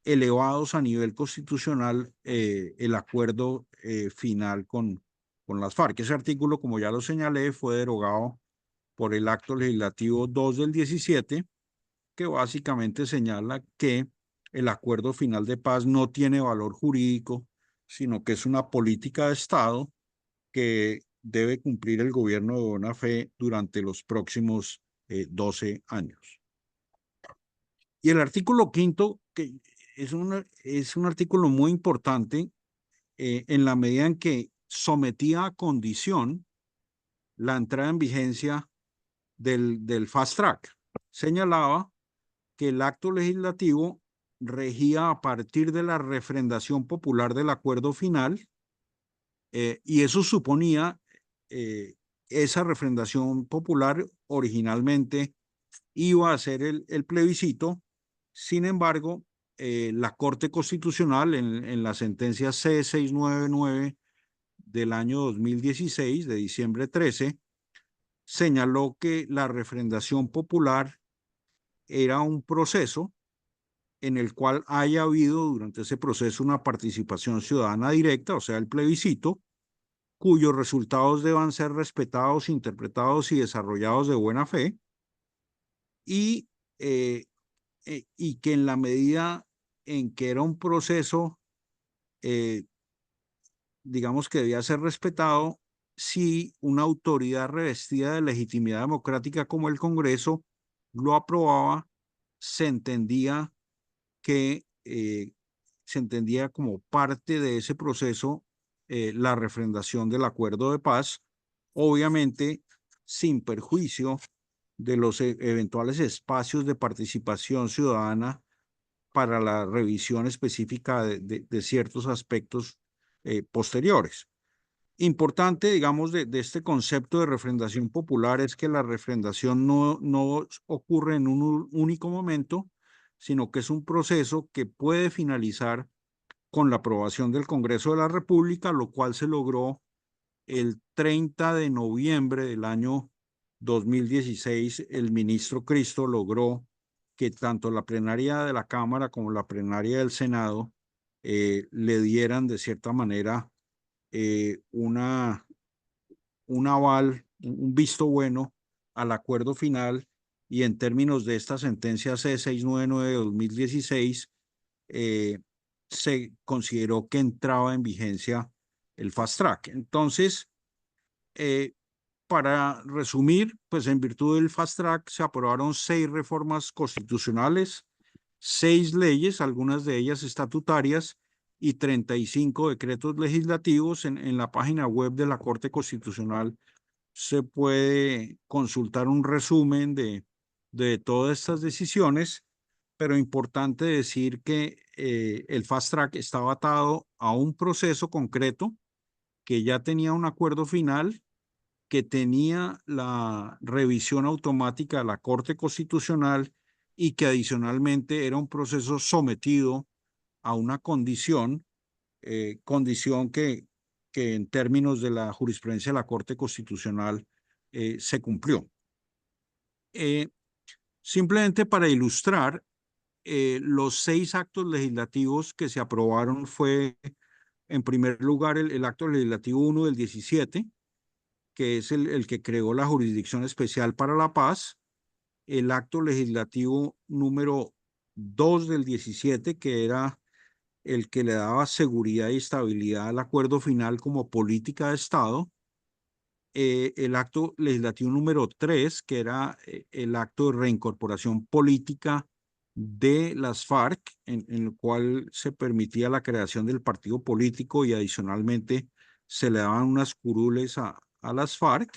elevados a nivel constitucional el acuerdo final con las FARC. Ese artículo, como ya lo señalé, fue derogado por el acto legislativo 2 del 17, que básicamente señala que el acuerdo final de paz no tiene valor jurídico, sino que es una política de Estado que debe cumplir el gobierno de buena fe durante los próximos 12 años. Y el artículo quinto, que es un artículo muy importante en la medida en que sometía a condición la entrada en vigencia del fast track. Señalaba que el acto legislativo regía a partir de la refrendación popular del acuerdo final y eso suponía, esa refrendación popular originalmente iba a ser el plebiscito. Sin embargo, la Corte Constitucional en la sentencia C699 del año 2016, de diciembre 13, señaló que la refrendación popular era un proceso en el cual haya habido durante ese proceso una participación ciudadana directa, o sea, el plebiscito, cuyos resultados deban ser respetados, interpretados y desarrollados de buena fe, y que en la medida en que era un proceso, digamos que debía ser respetado, si una autoridad revestida de legitimidad democrática como el Congreso lo aprobaba, se entendía que se entendía como parte de ese proceso la refrendación del acuerdo de paz, obviamente sin perjuicio de los eventuales espacios de participación ciudadana para la revisión específica de ciertos aspectos posteriores. Importante, digamos, de este concepto de refrendación popular es que la refrendación no ocurre en un único momento, sino que es un proceso que puede finalizar con la aprobación del Congreso de la República, lo cual se logró el 30 de noviembre del año 2016. El ministro Cristo logró que tanto la plenaria de la Cámara como la plenaria del Senado le dieran de cierta manera una un aval, un visto bueno al acuerdo final, y en términos de esta sentencia C699 de 2016, se consideró que entraba en vigencia el fast track. Entonces, para resumir, pues en virtud del fast track se aprobaron 6 reformas constitucionales, 6 leyes, algunas de ellas estatutarias, y 35 decretos legislativos. En la página web de la Corte Constitucional se puede consultar un resumen de todas estas decisiones, pero importante decir que el fast track estaba atado a un proceso concreto que ya tenía un acuerdo final, que tenía la revisión automática de la Corte Constitucional y que adicionalmente era un proceso sometido a una condición que en términos de la jurisprudencia de la Corte Constitucional se cumplió. Simplemente para ilustrar, los 6 actos legislativos que se aprobaron fue, en primer lugar, el acto legislativo 1 del 17, que es el que creó la Jurisdicción Especial para la Paz; el acto legislativo número 2 del 17, que era el que le daba seguridad y estabilidad al acuerdo final como política de Estado; el acto legislativo número 3, que era el acto de reincorporación política de las FARC, en el cual se permitía la creación del partido político y adicionalmente se le daban unas curules a las FARC.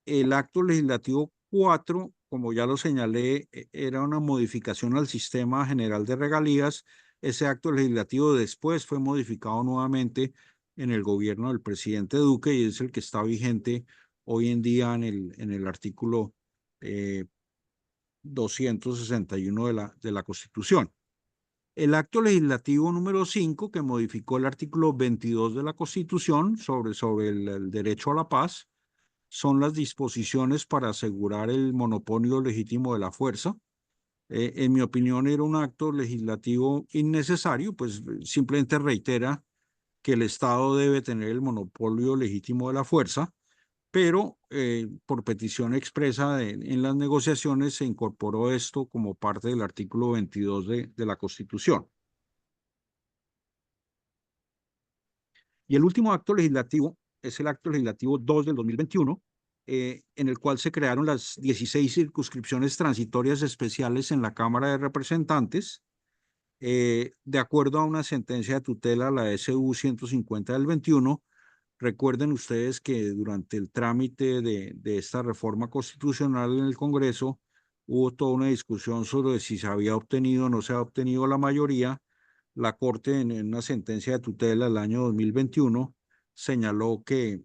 El acto legislativo 4, como ya lo señalé, era una modificación al sistema general de regalías. Ese acto legislativo después fue modificado nuevamente en el gobierno del presidente Duque y es el que está vigente hoy en día en el artículo 261 de la Constitución. El acto legislativo número 5, que modificó el artículo 22 de la Constitución sobre el derecho a la paz, son las disposiciones para asegurar el monopolio legítimo de la fuerza. En mi opinión, era un acto legislativo innecesario, pues simplemente reitera que el Estado debe tener el monopolio legítimo de la fuerza, pero por petición expresa en las negociaciones se incorporó esto como parte del artículo 22 de la Constitución. Y el último acto legislativo es el acto legislativo 2 del 2021, en el cual se crearon las 16 circunscripciones transitorias especiales en la Cámara de Representantes, de acuerdo a una sentencia de tutela, la SU 150 del 21. Recuerden ustedes que durante el trámite de esta reforma constitucional en el Congreso hubo toda una discusión sobre si se había obtenido o no se había obtenido la mayoría. La Corte, en una sentencia de tutela del año 2021, señaló que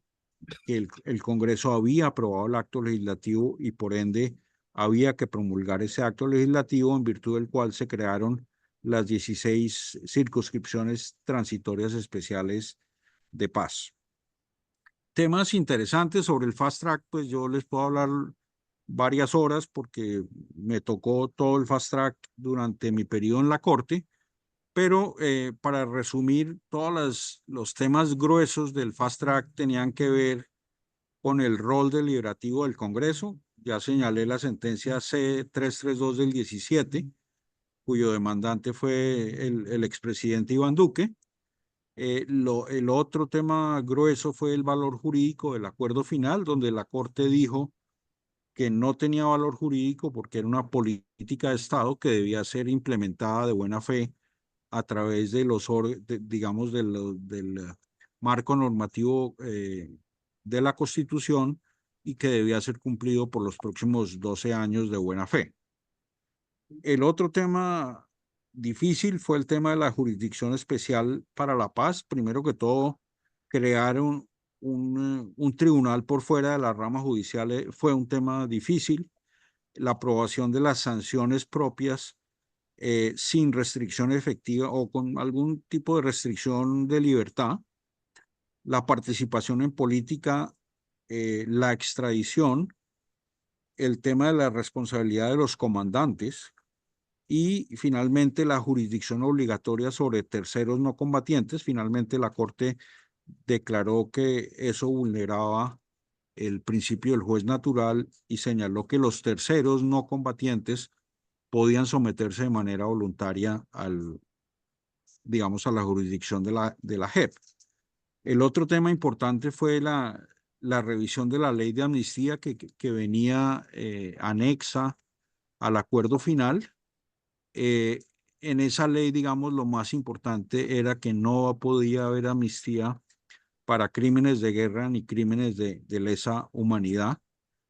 el Congreso había aprobado el acto legislativo y por ende había que promulgar ese acto legislativo, en virtud del cual se crearon las 16 circunscripciones transitorias especiales de paz. Temas interesantes sobre el fast track, pues yo les puedo hablar varias horas porque me tocó todo el fast track durante mi periodo en la Corte, pero para resumir, todos los temas gruesos del fast track tenían que ver con el rol deliberativo del Congreso. Ya señalé la sentencia C332 del 17, cuyo demandante fue el expresidente Iván Duque. El otro tema grueso fue el valor jurídico del acuerdo final, donde la Corte dijo que no tenía valor jurídico porque era una política de Estado que debía ser implementada de buena fe a través de digamos, del marco normativo de la Constitución, y que debía ser cumplido por los próximos 12 años de buena fe. El otro tema difícil fue el tema de la Jurisdicción Especial para la Paz. Primero que todo, crear un tribunal por fuera de la rama judicial fue un tema difícil. La aprobación de las sanciones propias sin restricción efectiva o con algún tipo de restricción de libertad, la participación en política, la extradición, el tema de la responsabilidad de los comandantes y finalmente la jurisdicción obligatoria sobre terceros no combatientes. Finalmente la Corte declaró que eso vulneraba el principio del juez natural y señaló que los terceros no combatientes podían someterse de manera voluntaria digamos, a la jurisdicción de la JEP. El otro tema importante fue la revisión de la ley de amnistía que venía anexa al acuerdo final. En esa ley, digamos, lo más importante era que no podía haber amnistía para crímenes de guerra ni crímenes de lesa humanidad.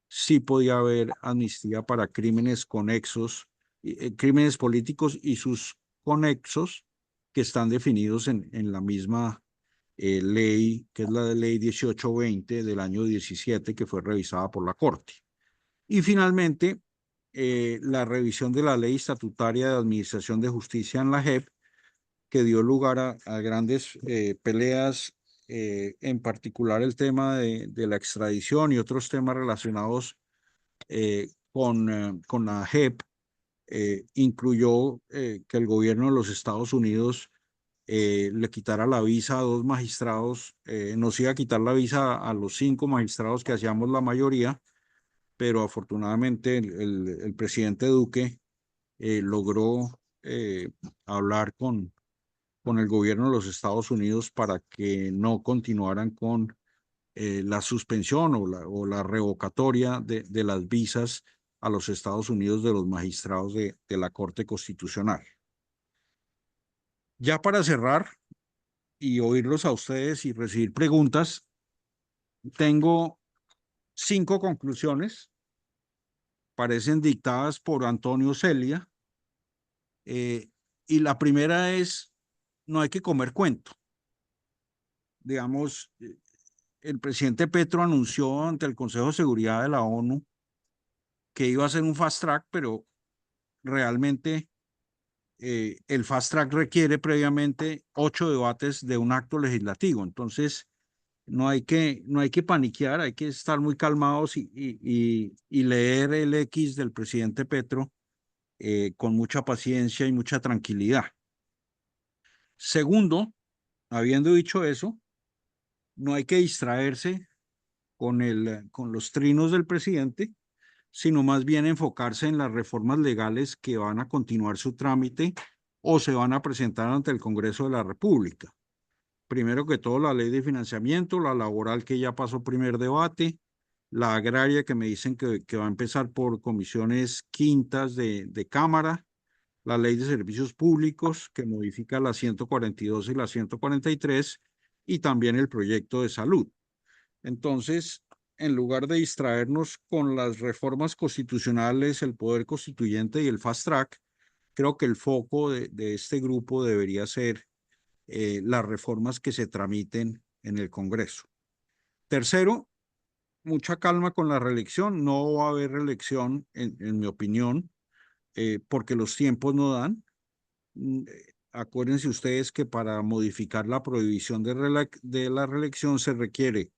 Sí podía haber amnistía para crímenes conexos, crímenes políticos y sus conexos que están definidos en la misma ley, que es la de ley 1820 del año 17, que fue revisada por la Corte. Y finalmente, la revisión de la ley estatutaria de administración de justicia en la JEP, que dio lugar a grandes peleas, en particular el tema de la extradición y otros temas relacionados con la JEP, incluyó que el gobierno de los Estados Unidos le quitara la visa a 2 magistrados, nos iba a quitar la visa a los 5 magistrados que hacíamos la mayoría, pero afortunadamente el presidente Duque logró hablar con el gobierno de los Estados Unidos para que no continuaran con la suspensión o la revocatoria de las visas a los Estados Unidos de los magistrados de la Corte Constitucional. Ya para cerrar y oírlos a ustedes y recibir preguntas, tengo 5 conclusiones, parecen dictadas por Antonio Celia, y la primera es: no hay que comer cuento. Digamos, el presidente Petro anunció ante el Consejo de Seguridad de la ONU que iba a hacer un fast track, pero realmente el fast track requiere previamente 8 debates de un acto legislativo. Entonces, no hay que paniquear, hay que estar muy calmados y leer el X del presidente Petro con mucha paciencia y mucha tranquilidad. Segundo, habiendo dicho eso, no hay que distraerse con los trinos del presidente, sino más bien enfocarse en las reformas legales que van a continuar su trámite o se van a presentar ante el Congreso de la República. Primero que todo, la ley de financiamiento, la laboral que ya pasó primer debate, la agraria que me dicen que va a empezar por comisiones quintas de Cámara, la ley de servicios públicos que modifica la 142 y la 143 y también el proyecto de salud. Entonces, en lugar de distraernos con las reformas constitucionales, el poder constituyente y el fast track, creo que el foco de este grupo debería ser las reformas que se tramiten en el Congreso. Tercero, mucha calma con la reelección. No va a haber reelección, en mi opinión, porque los tiempos no dan. Acuérdense ustedes que para modificar la prohibición de la reelección se requiere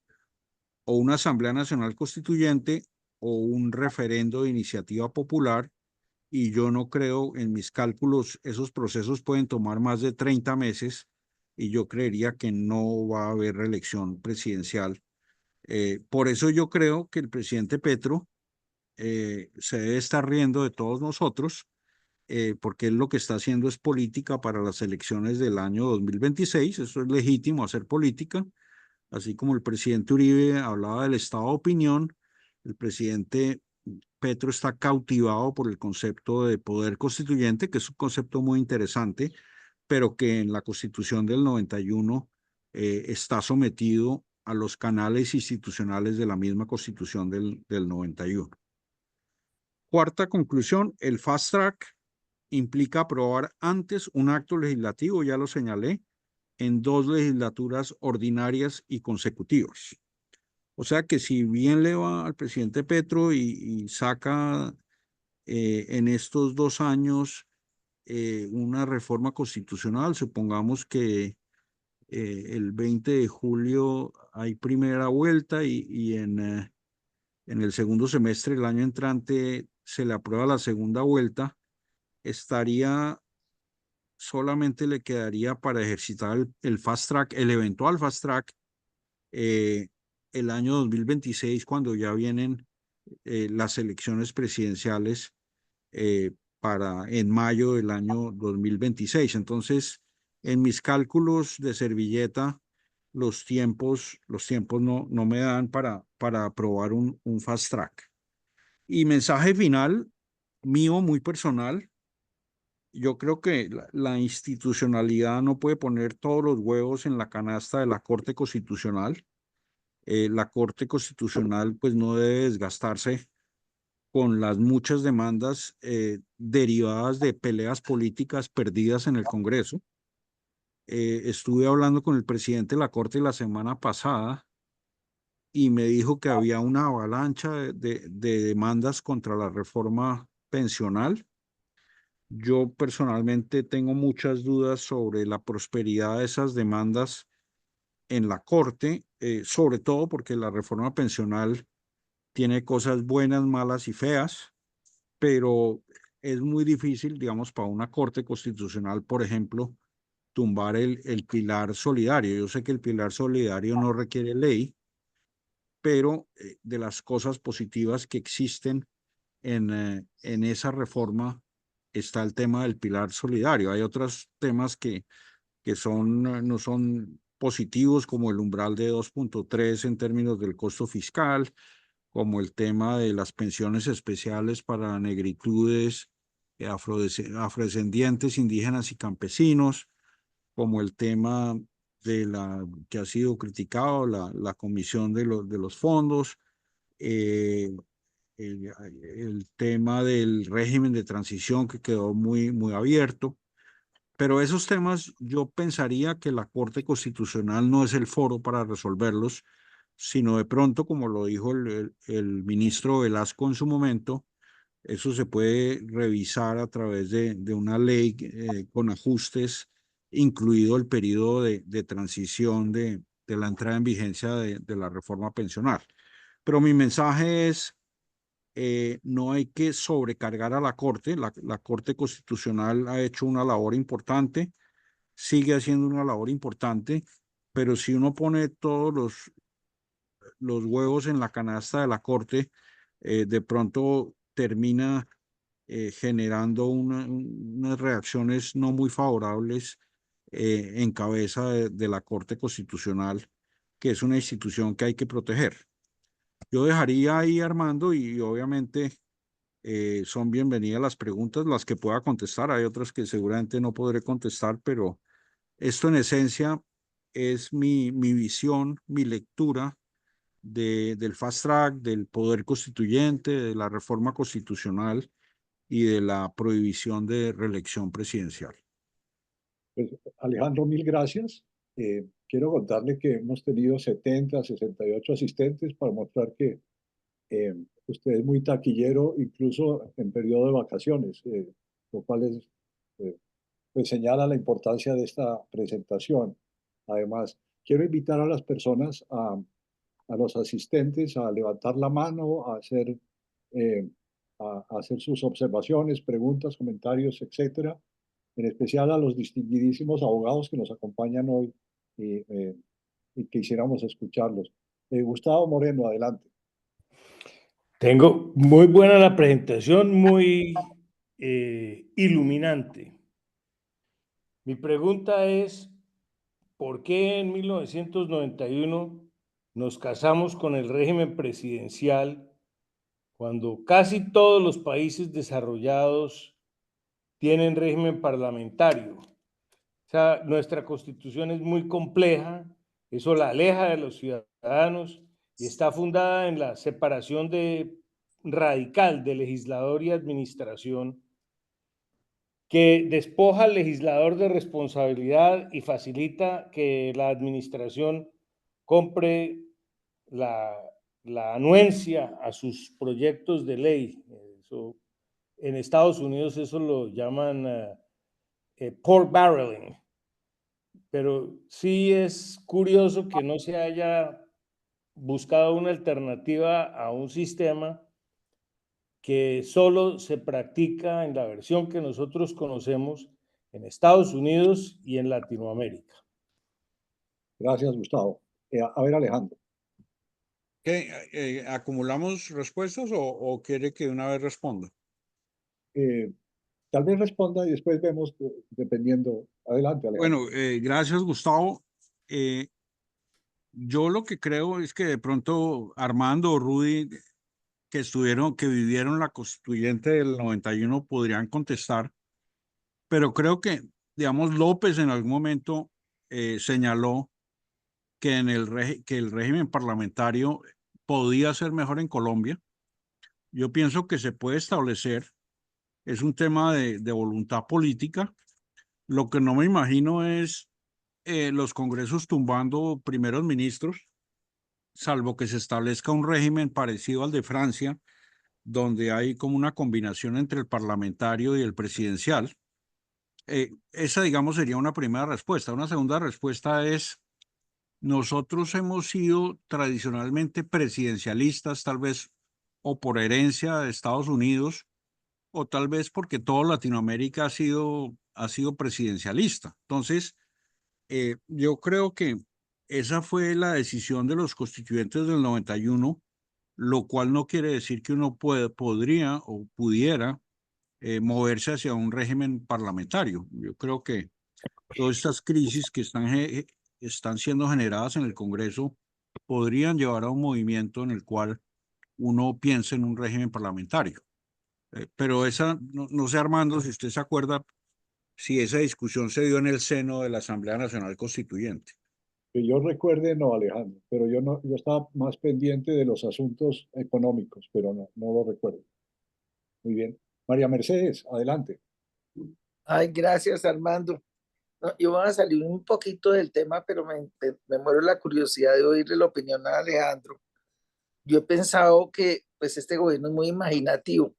o una Asamblea Nacional Constituyente o un referendo de iniciativa popular, y yo no creo, en mis cálculos, esos procesos pueden tomar más de 30 meses y yo creería que no va a haber reelección presidencial. Por eso yo creo que el presidente Petro se debe estar riendo de todos nosotros, porque él lo que está haciendo es política para las elecciones del año 2026. Eso es legítimo, hacer política. Así como el presidente Uribe hablaba del estado de opinión, el presidente Petro está cautivado por el concepto de poder constituyente, que es un concepto muy interesante, pero que en la Constitución del 91 está sometido a los canales institucionales de la misma Constitución del 91. Cuarta conclusión: el fast track implica aprobar antes un acto legislativo, ya lo señalé, en 2 legislaturas ordinarias y consecutivas. O sea que si bien le va al presidente Petro y saca en estos 2 años una reforma constitucional, supongamos que el 20 de julio hay primera vuelta y en el segundo semestre del año entrante se le aprueba la segunda vuelta, solamente le quedaría para ejercitar el fast track, el eventual fast track, el año 2026, cuando ya vienen las elecciones presidenciales en mayo del año 2026. Entonces, en mis cálculos de servilleta, los tiempos no me dan para aprobar un fast track. Y mensaje final mío, muy personal. Yo creo que la institucionalidad no puede poner todos los huevos en la canasta de la Corte Constitucional. La Corte Constitucional pues no debe desgastarse con las muchas demandas derivadas de peleas políticas perdidas en el Congreso. Estuve hablando con el presidente de la Corte la semana pasada y me dijo que había una avalancha de demandas contra la reforma pensional. Yo personalmente tengo muchas dudas sobre la prosperidad de esas demandas en la Corte, sobre todo porque la reforma pensional tiene cosas buenas, malas y feas, pero es muy difícil, digamos, para una Corte Constitucional, por ejemplo, tumbar el pilar solidario. Yo sé que el pilar solidario no requiere ley, pero de las cosas positivas que existen en esa reforma está el tema del pilar solidario. Hay otros temas que no son positivos, como el umbral de 2.3 en términos del costo fiscal, como el tema de las pensiones especiales para negritudes, afrodescendientes, indígenas y campesinos, como el tema que ha sido criticado, la comisión de los fondos, eh, el tema del régimen de transición que quedó muy abierto. Pero esos temas yo pensaría que la Corte Constitucional no es el foro para resolverlos, sino de pronto, como lo dijo el ministro Velasco en su momento, eso se puede revisar a través de una ley con ajustes, incluido el periodo de transición de la entrada en vigencia de la reforma pensional. Pero mi mensaje es, no hay que sobrecargar a la Corte. La Corte Constitucional ha hecho una labor importante, sigue haciendo una labor importante, pero si uno pone todos los huevos en la canasta de la Corte, de pronto termina generando unas reacciones no muy favorables en cabeza de la Corte Constitucional, que es una institución que hay que proteger. Yo dejaría ahí, Armando, y obviamente son bienvenidas las preguntas, las que pueda contestar. Hay otras que seguramente no podré contestar, pero esto en esencia es mi visión, mi lectura del fast track, del poder constituyente, de la reforma constitucional y de la prohibición de reelección presidencial. Pues, Alejandro, mil gracias. Quiero contarle que hemos tenido 70, 68 asistentes para mostrar que usted es muy taquillero, incluso en periodo de vacaciones, lo cual pues señala la importancia de esta presentación. Además, quiero invitar a las personas, a los asistentes, a levantar la mano, eh, a hacer sus observaciones, preguntas, comentarios, etcétera. En especial a los distinguidísimos abogados que nos acompañan hoy y quisiéramos escucharlos. Gustavo Moreno, adelante. Tengo muy buena la presentación, muy iluminante. Mi pregunta es, ¿por qué en 1991 nos casamos con el régimen presidencial cuando casi todos los países desarrollados tienen régimen parlamentario? O sea, nuestra constitución es muy compleja, eso la aleja de los ciudadanos y está fundada en la separación radical de legislador y administración, que despoja al legislador de responsabilidad y facilita que la administración compre la anuencia a sus proyectos de ley. Eso, en Estados Unidos eso lo llaman pork barreling. Pero sí es curioso que no se haya buscado una alternativa a un sistema que solo se practica en la versión que nosotros conocemos en Estados Unidos y en Latinoamérica. Gracias, Gustavo. A ver, Alejandro. ¿Qué, acumulamos respuestas o quiere que de una vez responda? Tal vez responda y después vemos, dependiendo. Adelante, Alejandro. Bueno, gracias, Gustavo. Yo lo que creo es que de pronto Armando o Rudy, que vivieron la constituyente del 91, podrían contestar, pero creo que, digamos, López en algún momento señaló que, que el régimen parlamentario podía ser mejor en Colombia. Yo pienso que se puede establecer, es un tema de voluntad política. Lo que no me imagino es los congresos tumbando primeros ministros, salvo que se establezca un régimen parecido al de Francia, donde hay como una combinación entre el parlamentario y el presidencial. Esa, digamos, sería una primera respuesta. Una segunda respuesta es, nosotros hemos sido tradicionalmente presidencialistas, tal vez o por herencia de Estados Unidos, o tal vez porque toda Latinoamérica ha sido presidencialista. Entonces, yo creo que esa fue la decisión de los constituyentes del 91, lo cual no quiere decir que uno podría o pudiera moverse hacia un régimen parlamentario. Yo creo que todas estas crisis que están siendo generadas en el Congreso podrían llevar a un movimiento en el cual uno piense en un régimen parlamentario. Pero esa, no sé, Armando, si usted se acuerda, si esa discusión se dio en el seno de la Asamblea Nacional Constituyente. Que yo recuerde, no, Alejandro, pero yo estaba más pendiente de los asuntos económicos, pero no lo recuerdo. Muy bien. María Mercedes, adelante. Ay, gracias, Armando. No, yo voy a salir un poquito del tema, pero me muero la curiosidad de oírle la opinión a Alejandro. Yo he pensado que pues este gobierno es muy imaginativo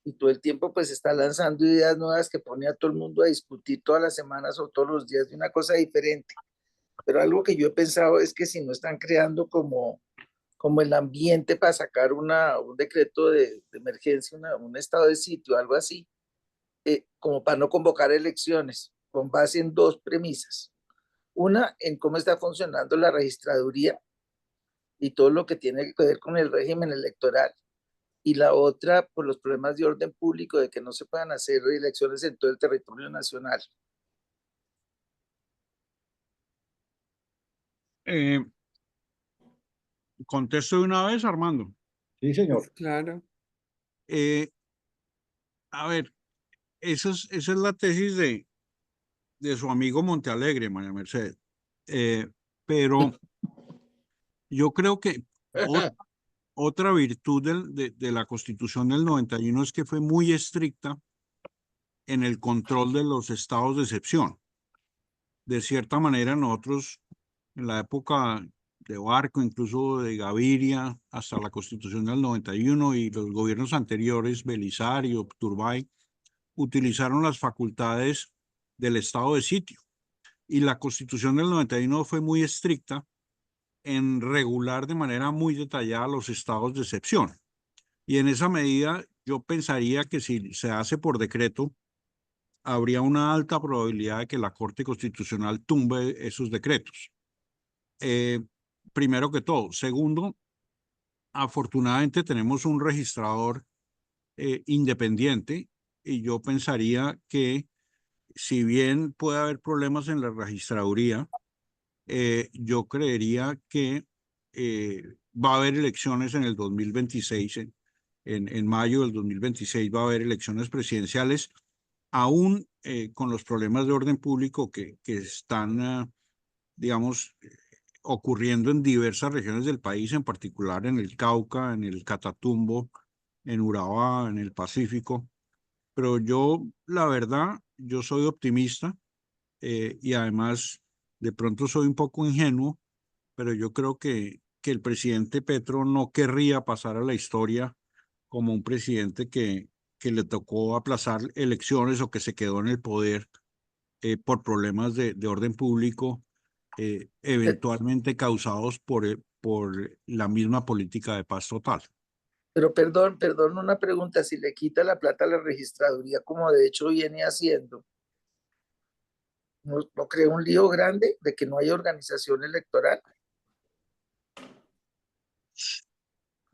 y todo el tiempo pues está lanzando ideas nuevas que pone a todo el mundo a discutir todas las semanas o todos los días de una cosa diferente. Pero algo que yo he pensado es que si no están creando como el ambiente para sacar un decreto de emergencia, un estado de sitio, algo así, como para no convocar elecciones, con base en dos premisas. Una, en cómo está funcionando la registraduría y todo lo que tiene que ver con el régimen electoral. Y la otra, por los problemas de orden público, de que no se puedan hacer elecciones en todo el territorio nacional. Contesto de una vez, Armando. Sí, señor. Claro. A ver, esa es la tesis de su amigo Montealegre, María Mercedes. Pero yo creo que otra virtud de la Constitución del 91 es que fue muy estricta en el control de los estados de excepción. De cierta manera, nosotros en la época de Barco, incluso de Gaviria, hasta la Constitución del 91 y los gobiernos anteriores, Belisario, Turbay, utilizaron las facultades del estado de sitio. Y la Constitución del 91 fue muy estricta en regular de manera muy detallada los estados de excepción. Y en esa medida, yo pensaría que si se hace por decreto, habría una alta probabilidad de que la Corte Constitucional tumbe esos decretos. Primero que todo. Segundo, afortunadamente tenemos un registrador independiente y yo pensaría que si bien puede haber problemas en la registraduría, yo creería que va a haber elecciones en el 2026, en mayo del 2026 va a haber elecciones presidenciales, aún con los problemas de orden público que están, digamos, ocurriendo en diversas regiones del país, en particular en el Cauca, en el Catatumbo, en Urabá, en el Pacífico. Pero yo, la verdad, yo soy optimista y además de pronto soy un poco ingenuo, pero yo creo que el presidente Petro no querría pasar a la historia como un presidente que le tocó aplazar elecciones o que se quedó en el poder por problemas de orden público, eventualmente causados por la misma política de paz total. Pero perdón, una pregunta, si le quita la plata a la registraduría, como de hecho viene haciendo, ¿no crea un lío grande de que no hay organización electoral?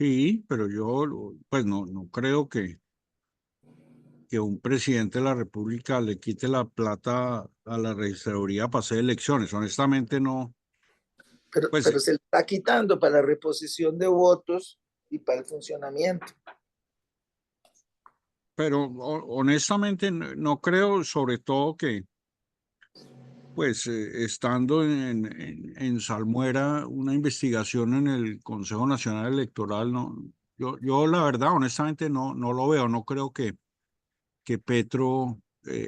Sí, pero pues no creo que un presidente de la República le quite la plata a la registraduría para hacer elecciones. Honestamente no. Pues, Pero se le está quitando para la reposición de votos y para el funcionamiento. pero honestamente no creo, sobre todo que, pues, estando en Salmuera, una investigación en el Consejo Nacional Electoral, no, yo la verdad, honestamente, no lo veo. No creo que Petro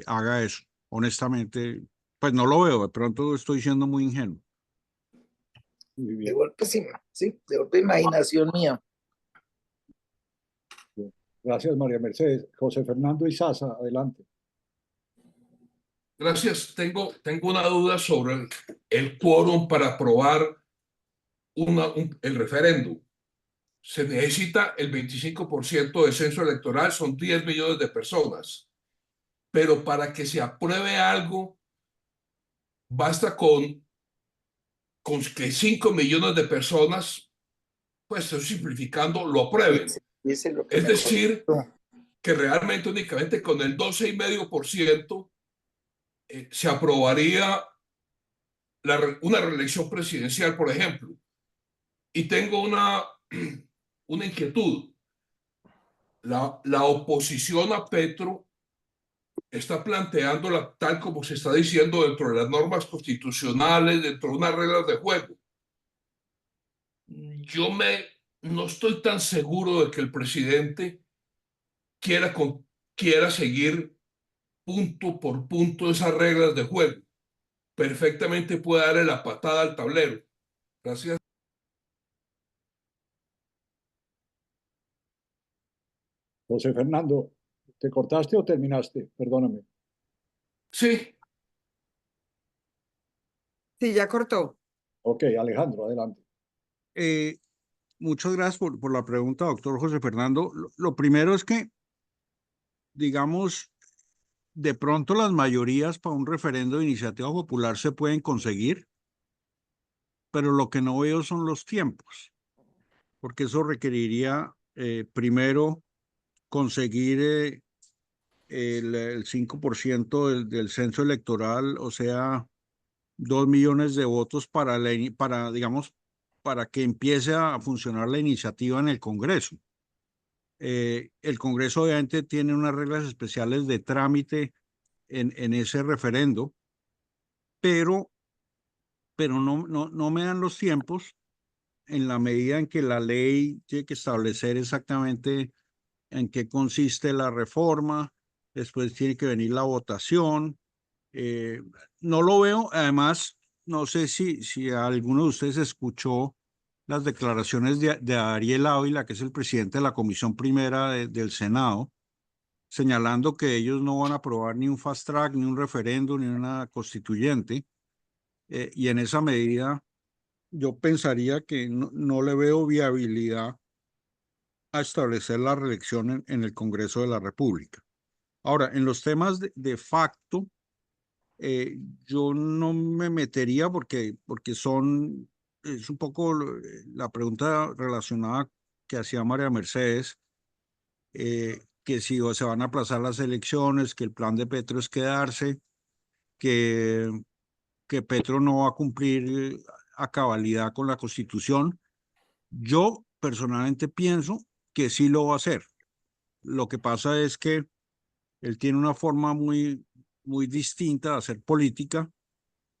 haga eso. Honestamente, pues no lo veo. De pronto estoy siendo muy ingenuo. Muy De bien. golpe sí, de golpe imaginación mía. Gracias, María Mercedes. José Fernando Izaza, adelante. Gracias. Tengo una duda sobre el quórum para aprobar el referéndum. Se necesita el 25% de censo electoral, son 10 millones de personas. Pero para que se apruebe algo, basta con que 5 millones de personas, pues estoy simplificando, lo aprueben. Dice lo que Es me decir, contestó. que realmente únicamente con el 12,5% se aprobaría una reelección presidencial, por ejemplo. Y tengo una inquietud. La oposición a Petro está planteándola tal como se está diciendo dentro de las normas constitucionales, dentro de unas reglas de juego. No estoy tan seguro de que el presidente quiera seguir punto por punto esas reglas de juego. Perfectamente puede darle la patada al tablero. Gracias. José Fernando, ¿te cortaste o terminaste? Perdóname. Sí, Sí, ya cortó. Ok, Alejandro, adelante. Muchas gracias por la pregunta, doctor José Fernando. Lo primero es que, digamos, de pronto las mayorías para un referendo de iniciativa popular se pueden conseguir, pero lo que no veo son los tiempos, porque eso requeriría primero conseguir el 5% del censo electoral, o sea, 2 millones de votos digamos, para que empiece a funcionar la iniciativa en el Congreso. El Congreso obviamente tiene unas reglas especiales de trámite en ese referendo, pero no me dan los tiempos en la medida en que la ley tiene que establecer exactamente en qué consiste la reforma, después tiene que venir la votación. No lo veo, además, no sé si alguno de ustedes escuchó las declaraciones de Ariel Ávila, que es el presidente de la Comisión Primera del Senado, señalando que ellos no van a aprobar ni un fast track, ni un referendo, ni una constituyente, y en esa medida yo pensaría que no le veo viabilidad a establecer la reelección en el Congreso de la República. Ahora, en los temas de facto, yo no me metería porque es un poco la pregunta relacionada que hacía María Mercedes, que si se van a aplazar las elecciones, que el plan de Petro es quedarse, que Petro no va a cumplir a cabalidad con la Constitución. Yo personalmente pienso que sí lo va a hacer. Lo que pasa es que él tiene una forma muy distinta de hacer política,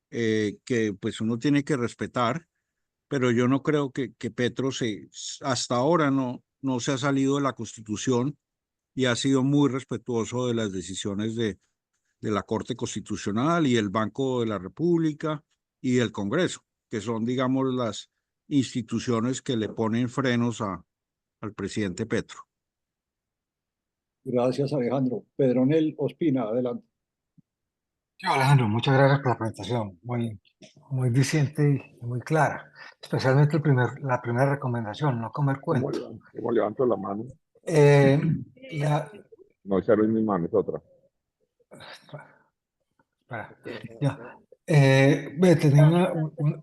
que pues uno tiene que respetar, pero yo no creo que Petro hasta ahora no se ha salido de la Constitución y ha sido muy respetuoso de las decisiones de la Corte Constitucional y el Banco de la República y del Congreso, que son, digamos, las instituciones que le ponen frenos al presidente Petro. Gracias, Alejandro. Pedronel Ospina, adelante. Sí, Alejandro, muchas gracias por la presentación, muy diciente y muy clara, especialmente la primera recomendación, no comer ¿Cómo, cuento. cómo levanto la mano? Eh, la- No, esa no es mi mano, es otra. espera, ya. Tenía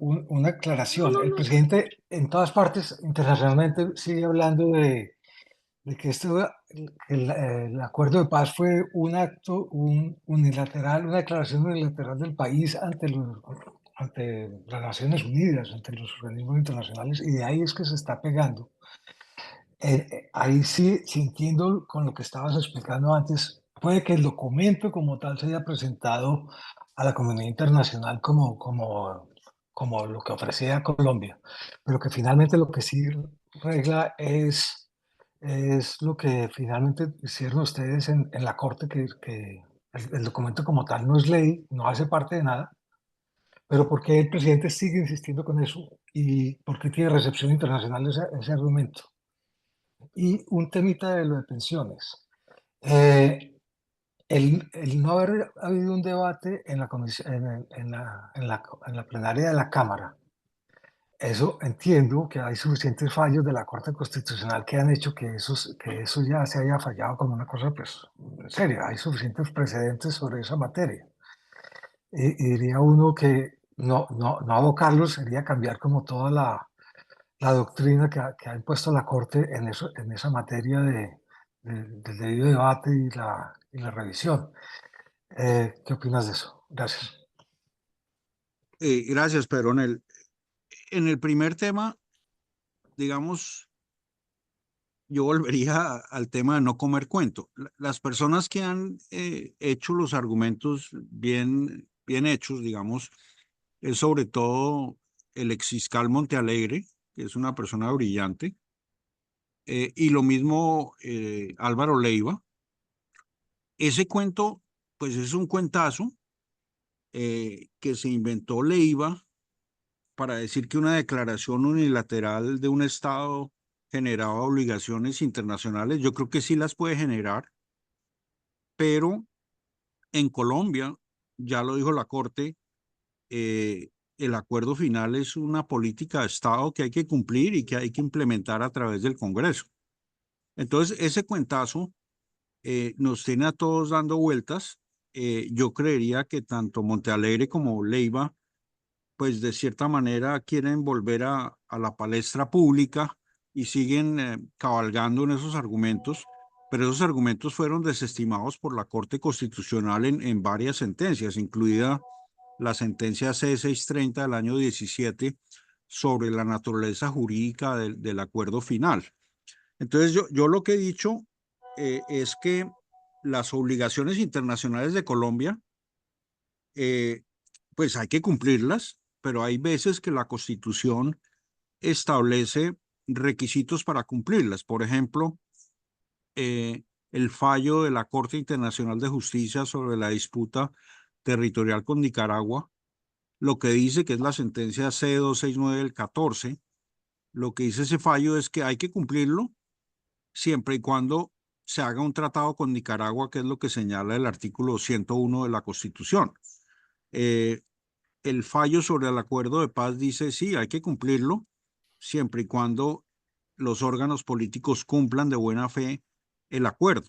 una aclaración. El presidente en todas partes internacionalmente sigue hablando de que el acuerdo de paz fue un acto unilateral, una declaración unilateral del país ante las Naciones Unidas, ante los organismos internacionales, y de ahí es que se está pegando. Ahí sí, sintiendo con lo que estabas explicando antes, puede que el documento como tal se haya presentado a la comunidad internacional como lo que ofrecía Colombia, pero que finalmente lo que sí regla es lo que finalmente hicieron ustedes en la Corte, que el documento como tal no es ley, no hace parte de nada, pero ¿por qué el presidente sigue insistiendo con eso? ¿Y por qué tiene recepción internacional ese argumento? Y un temita de lo de pensiones. El no haber habido un debate en la, en la plenaria de la Cámara, eso entiendo que hay suficientes fallos de la Corte Constitucional que han hecho que eso ya se haya fallado como una cosa, pues, seria. Hay suficientes precedentes sobre esa materia. Y diría uno que no abocarlo sería cambiar como toda la doctrina que ha impuesto la Corte en esa materia del debido debate y la revisión. ¿Qué opinas de eso? Gracias. Gracias, Pedro. En el primer tema, digamos, yo volvería al tema de no comer cuento. Las personas que han hecho los argumentos bien hechos, digamos, es sobre todo el exfiscal Montealegre, que es una persona brillante, y lo mismo Álvaro Leiva. Ese cuento, pues es un cuentazo que se inventó Leiva para decir que una declaración unilateral de un Estado generaba obligaciones internacionales. Yo creo que sí las puede generar, pero en Colombia, ya lo dijo la Corte, el acuerdo final es una política de Estado que hay que cumplir y que hay que implementar a través del Congreso. Entonces, ese cuentazo nos tiene a todos dando vueltas. Yo creería que tanto Montealegre como Leiva, pues de cierta manera quieren volver a la palestra pública y siguen cabalgando en esos argumentos, pero esos argumentos fueron desestimados por la Corte Constitucional en varias sentencias, incluida la sentencia C630 del año 17 sobre la naturaleza jurídica del acuerdo final. Entonces yo lo que he dicho es que las obligaciones internacionales de Colombia, pues hay que cumplirlas, pero hay veces que la Constitución establece requisitos para cumplirlas. Por ejemplo, el fallo de la Corte Internacional de Justicia sobre la disputa territorial con Nicaragua, lo que dice que es la sentencia C269 del 14, lo que dice ese fallo es que hay que cumplirlo siempre y cuando se haga un tratado con Nicaragua, que es lo que señala el artículo 101 de la Constitución. El fallo sobre el acuerdo de paz dice, sí, hay que cumplirlo, siempre y cuando los órganos políticos cumplan de buena fe el acuerdo.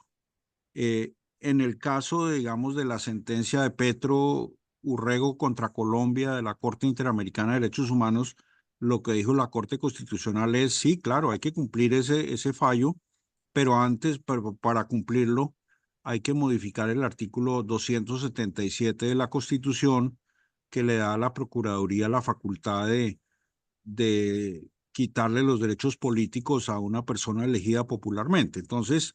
En el caso, digamos, de la sentencia de Petro Urrego contra Colombia de la Corte Interamericana de Derechos Humanos, lo que dijo la Corte Constitucional es, sí, claro, hay que cumplir ese fallo, pero antes, para cumplirlo, hay que modificar el artículo 277 de la Constitución, que le da a la Procuraduría la facultad de quitarle los derechos políticos a una persona elegida popularmente. Entonces,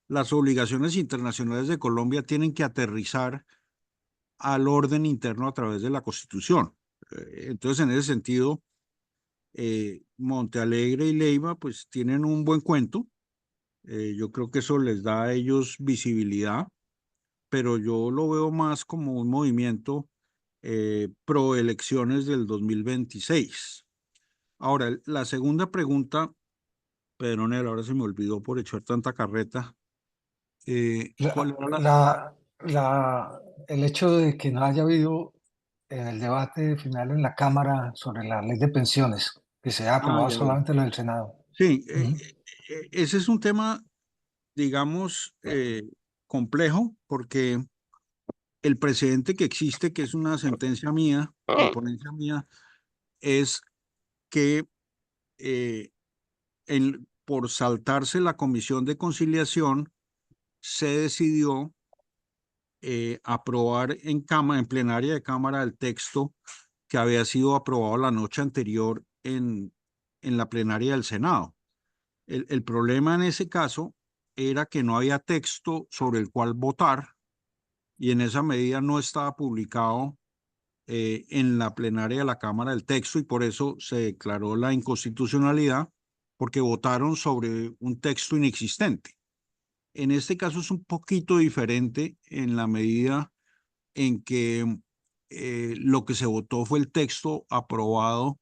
las obligaciones internacionales de Colombia tienen que aterrizar al orden interno a través de la Constitución. Entonces, en ese sentido, Montealegre y Leiva pues tienen un buen cuento. Yo creo que eso les da a ellos visibilidad, pero yo lo veo más como un movimiento pro elecciones del 2026. Ahora, la segunda pregunta, Pedronel, ahora se me olvidó por echar tanta carreta. ¿Cuál era El hecho de que no haya habido en el debate final en la Cámara sobre la ley de pensiones, que se ha aprobado ya. solamente lo del Senado. Sí, Ujú. ese es un tema, digamos, complejo, porque el precedente que existe, que es una sentencia mía, de ponencia mía, es que por saltarse la comisión de conciliación, se decidió aprobar en plenaria de Cámara el texto que había sido aprobado la noche anterior en la plenaria del Senado. El problema en ese caso era que no había texto sobre el cual votar y en esa medida no estaba publicado en la plenaria de la Cámara el texto y por eso se declaró la inconstitucionalidad porque votaron sobre un texto inexistente. En este caso es un poquito diferente en la medida en que lo que se votó fue el texto aprobado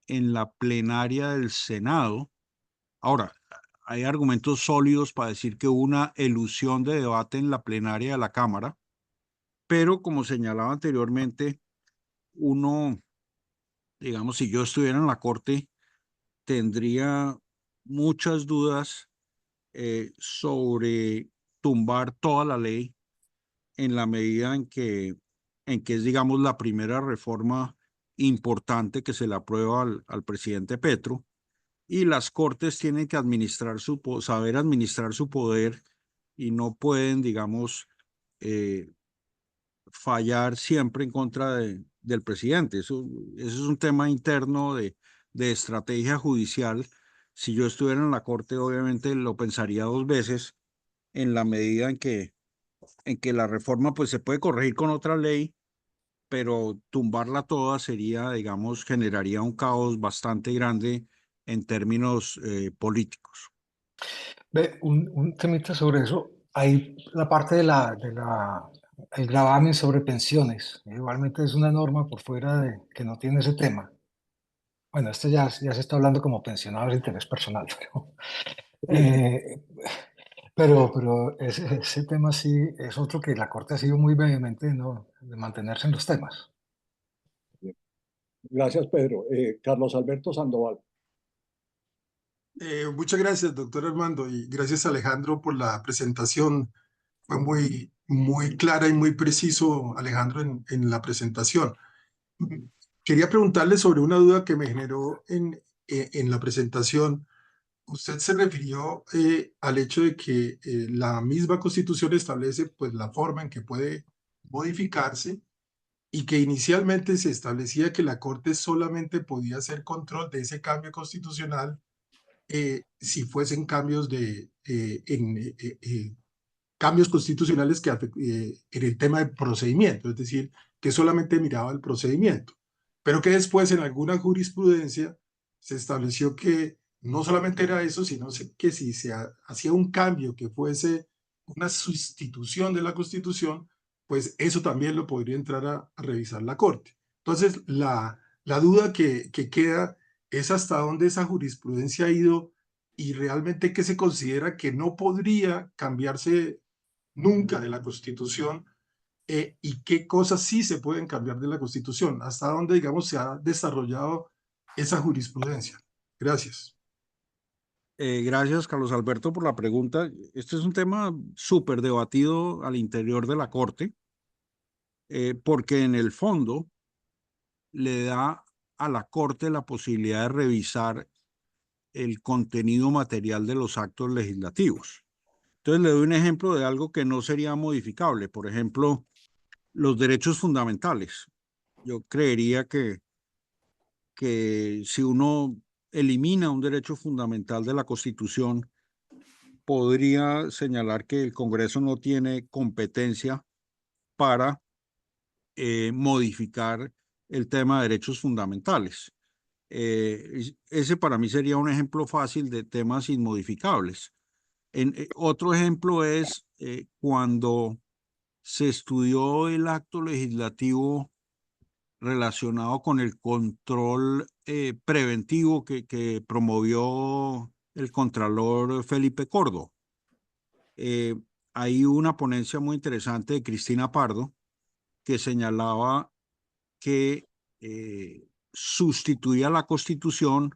en la plenaria del Senado. Ahora, hay argumentos sólidos para decir que hubo una elusión de debate en la plenaria de la Cámara, pero como señalaba anteriormente, uno, digamos, si yo estuviera en la Corte, tendría muchas dudas sobre tumbar toda la ley en la medida en que es, digamos, la primera reforma importante que se le aprueba al presidente Petro, y las Cortes tienen que saber administrar su poder y no pueden, digamos, fallar siempre en contra del presidente. Eso es un tema interno de estrategia judicial. Si yo estuviera en la Corte, obviamente lo pensaría dos veces en la medida en que la reforma pues se puede corregir con otra ley, pero tumbarla toda sería, digamos, generaría un caos bastante grande en términos políticos. Ve, un temita sobre eso. Hay la parte de el gravamen sobre pensiones. Igualmente es una norma por fuera de que no tiene ese tema. Bueno, esto ya se está hablando como pensionados de interés personal, pero ese tema sí es otro que la Corte ha sido muy vehemente, ¿no?, de mantenerse en los temas. Gracias, Pedro. Carlos Alberto Sandoval. Muchas gracias, doctor Armando, y gracias, Alejandro, por la presentación. Fue muy clara y muy preciso, Alejandro, en la presentación. Quería preguntarle sobre una duda que me generó en la presentación. Usted se refirió al hecho de que la misma Constitución establece pues, la forma en que puede modificarse y que inicialmente se establecía que la Corte solamente podía hacer control de ese cambio constitucional si fuesen cambios cambios constitucionales que en el tema de procedimiento, es decir, que solamente miraba el procedimiento, pero que después en alguna jurisprudencia se estableció que no solamente era eso, sino que si se hacía un cambio que fuese una sustitución de la Constitución, pues eso también lo podría entrar a revisar la Corte. Entonces, la duda que queda es hasta dónde esa jurisprudencia ha ido y realmente qué se considera que no podría cambiarse nunca de la Constitución y qué cosas sí se pueden cambiar de la Constitución, hasta dónde, digamos, se ha desarrollado esa jurisprudencia. Gracias. Gracias, Carlos Alberto, por la pregunta. Este es un tema súper debatido al interior de la Corte, porque en el fondo le da a la Corte la posibilidad de revisar el contenido material de los actos legislativos. Entonces le doy un ejemplo de algo que no sería modificable. Por ejemplo, los derechos fundamentales. Yo creería que si uno elimina un derecho fundamental de la Constitución, podría señalar que el Congreso no tiene competencia para modificar el tema de derechos fundamentales. Ese para mí sería un ejemplo fácil de temas inmodificables. Otro ejemplo es cuando se estudió el acto legislativo relacionado con el control preventivo que promovió el contralor Felipe Cordo. Hay una ponencia muy interesante de Cristina Pardo que señalaba que sustituía la Constitución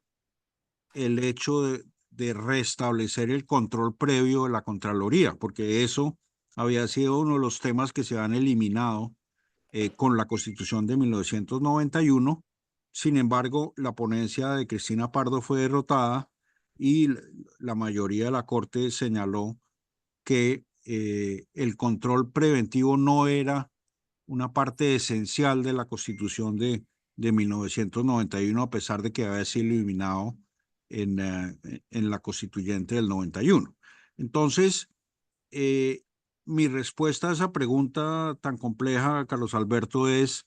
el hecho de restablecer el control previo de la Contraloría, porque eso había sido uno de los temas que se han eliminado con la Constitución de 1991. Sin embargo, la ponencia de Cristina Pardo fue derrotada y la mayoría de la Corte señaló que el control preventivo no era una parte esencial de la Constitución de 1991, a pesar de que había sido eliminado en la Constituyente del 91. Entonces, mi respuesta a esa pregunta tan compleja, Carlos Alberto, es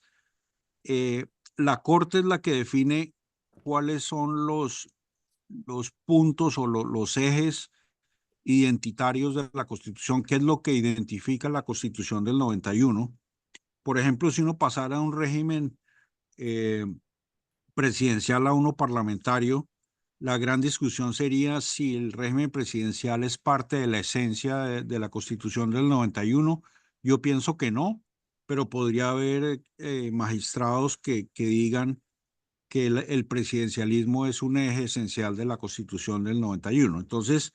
la Corte es la que define cuáles son los puntos o los ejes identitarios de la Constitución, qué es lo que identifica la Constitución del 91. Por ejemplo, si uno pasara a un régimen presidencial a uno parlamentario, la gran discusión sería si el régimen presidencial es parte de la esencia de la Constitución del 91. Yo pienso que no, pero podría haber magistrados que digan que el presidencialismo es un eje esencial de la Constitución del 91. Entonces,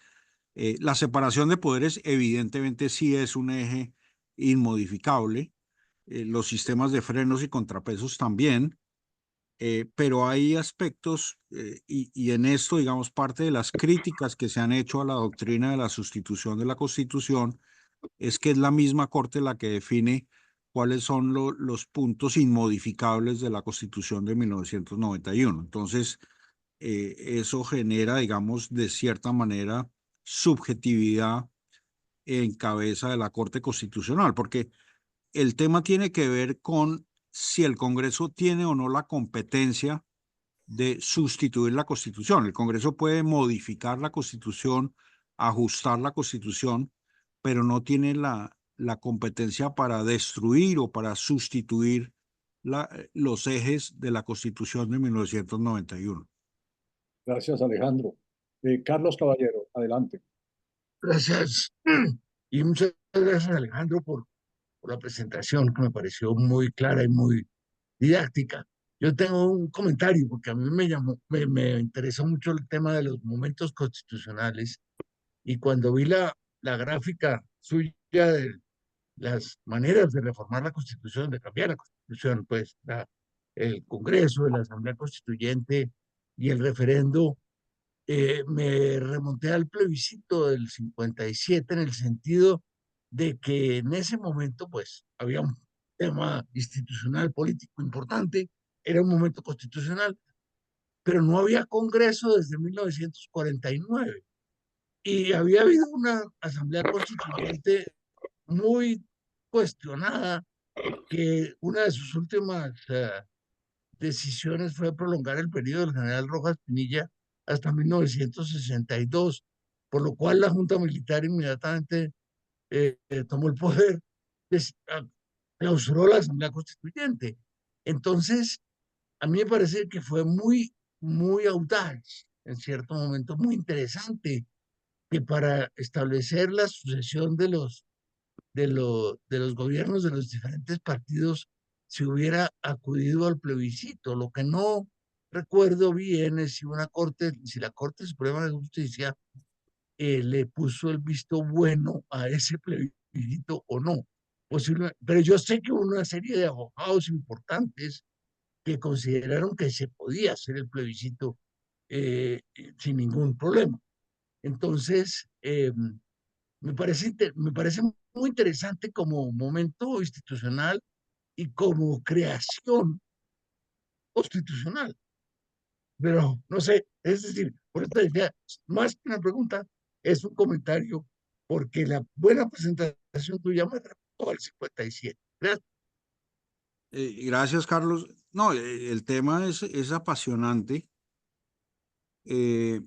la separación de poderes evidentemente sí es un eje inmodificable. Los sistemas de frenos y contrapesos también. Pero hay aspectos, y en esto, digamos, parte de las críticas que se han hecho a la doctrina de la sustitución de la Constitución es que es la misma Corte la que define cuáles son los puntos inmodificables de la Constitución de 1991. Entonces, eso genera, digamos, de cierta manera, subjetividad en cabeza de la Corte Constitucional, porque el tema tiene que ver con si el Congreso tiene o no la competencia de sustituir la Constitución. El Congreso puede modificar la Constitución, ajustar la Constitución, pero no tiene la competencia para destruir o para sustituir los ejes de la Constitución de 1991. Gracias, Alejandro. Carlos Caballero, adelante. Gracias. Y muchas gracias, Alejandro, por la presentación que me pareció muy clara y muy didáctica. Yo tengo un comentario porque a mí me interesó mucho el tema de los momentos constitucionales y cuando vi la gráfica suya de las maneras de reformar la Constitución, de cambiar la Constitución, pues el Congreso, la Asamblea Constituyente y el referendo, me remonté al plebiscito del 57 en el sentido de que en ese momento pues había un tema institucional político importante, era un momento constitucional, pero no había Congreso desde 1949 y había habido una asamblea constituyente muy cuestionada, que una de sus últimas decisiones fue prolongar el periodo del general Rojas Pinilla hasta 1962, por lo cual la Junta Militar inmediatamente tomó el poder, clausuró la Asamblea Constituyente. Entonces, a mí me parece que fue muy audaz, en cierto momento, muy interesante, que para establecer la sucesión de los gobiernos de los diferentes partidos se hubiera acudido al plebiscito. Lo que no recuerdo bien es si la Corte Suprema de Justicia le puso el visto bueno a ese plebiscito o no. Pero yo sé que hubo una serie de abogados importantes que consideraron que se podía hacer el plebiscito sin ningún problema. Entonces, me parece muy interesante como momento institucional y como creación constitucional. Pero no sé, es decir, por eso decía, más que una pregunta, es un comentario, porque la buena presentación tuya me remontó al 57. Gracias. Gracias, Carlos. No, el tema es apasionante. Y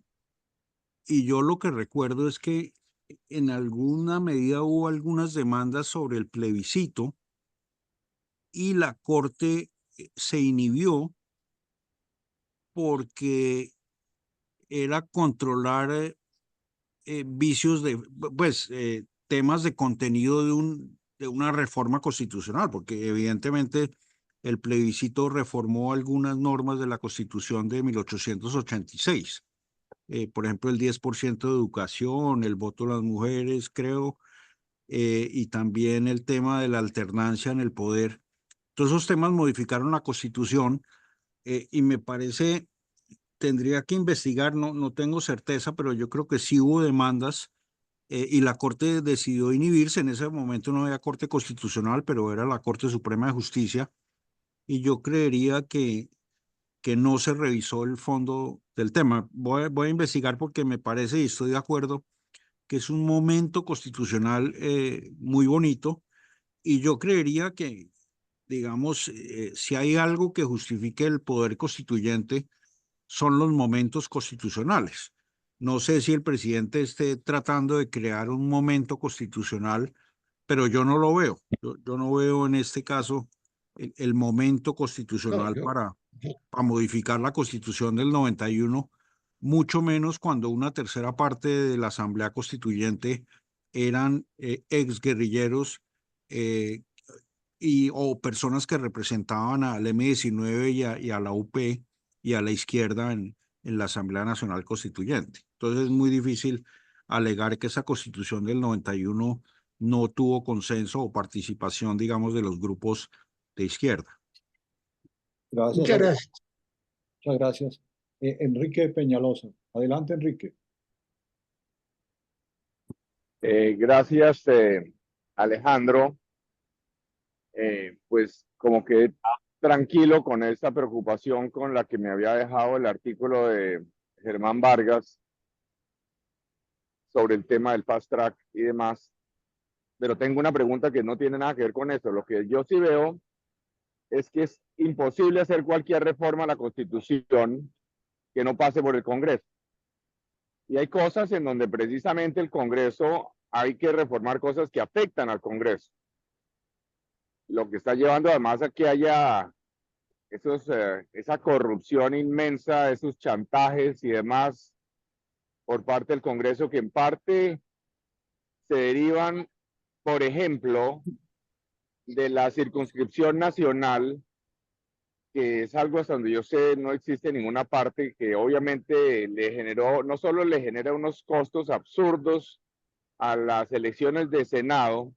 yo lo que recuerdo es que en alguna medida hubo algunas demandas sobre el plebiscito y la Corte se inhibió porque era controlar vicios temas de contenido de una reforma constitucional, porque evidentemente el plebiscito reformó algunas normas de la Constitución de 1886. Por ejemplo, el 10% de educación, el voto de las mujeres, creo, y también el tema de la alternancia en el poder. Todos esos temas modificaron la Constitución y me parece, tendría que investigar, no tengo certeza, pero yo creo que sí hubo demandas y la Corte decidió inhibirse. En ese momento no había Corte Constitucional, pero era la Corte Suprema de Justicia, y yo creería que no se revisó el fondo del tema. Voy a investigar porque me parece, y estoy de acuerdo, que es un momento constitucional muy bonito, y yo creería que, digamos, si hay algo que justifique el poder constituyente, son los momentos constitucionales. No sé si el presidente esté tratando de crear un momento constitucional, pero yo no lo veo. Yo no veo en este caso el momento No, constitucional para yo- modificar la Constitución del 91, mucho menos cuando una tercera parte de la Asamblea Constituyente eran exguerrilleros o personas que representaban al M-19 y a la UP y a la izquierda en la Asamblea Nacional Constituyente. Entonces es muy difícil alegar que esa Constitución del 91 no tuvo consenso o participación, digamos, de los grupos de izquierda. Gracias, muchas Alejandro. gracias. Muchas gracias. Enrique Peñalosa. Adelante, Enrique. Gracias, Alejandro. Pues como que tranquilo con esta preocupación con la que me había dejado el artículo de Germán Vargas sobre el tema del fast track y demás. Pero tengo una pregunta que no tiene nada que ver con eso. Lo que yo sí veo es que es imposible hacer cualquier reforma a la Constitución que no pase por el Congreso. Y hay cosas en donde precisamente el Congreso hay que reformar cosas que afectan al Congreso. Lo que está llevando además a que haya esa corrupción inmensa, esos chantajes y demás por parte del Congreso, que en parte se derivan, por ejemplo, de la circunscripción nacional, que es algo hasta donde yo sé no existe en ninguna parte, que obviamente le generó, no solo le genera unos costos absurdos a las elecciones de Senado,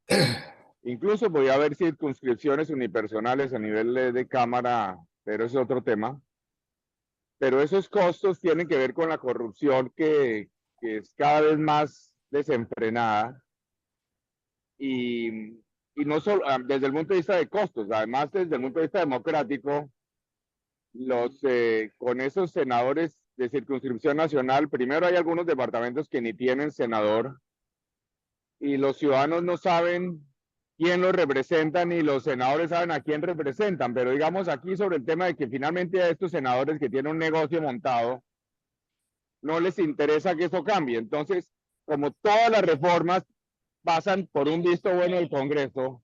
incluso podría haber circunscripciones unipersonales a nivel de Cámara, pero es otro tema. Pero esos costos tienen que ver con la corrupción que es cada vez más desenfrenada y no solo desde el punto de vista de costos, además desde el punto de vista democrático, con esos senadores de circunscripción nacional, primero hay algunos departamentos que ni tienen senador y los ciudadanos no saben quién los representa ni los senadores saben a quién representan, pero digamos aquí sobre el tema de que finalmente a estos senadores que tienen un negocio montado no les interesa que eso cambie. Entonces, como todas las reformas pasan por un visto bueno del Congreso,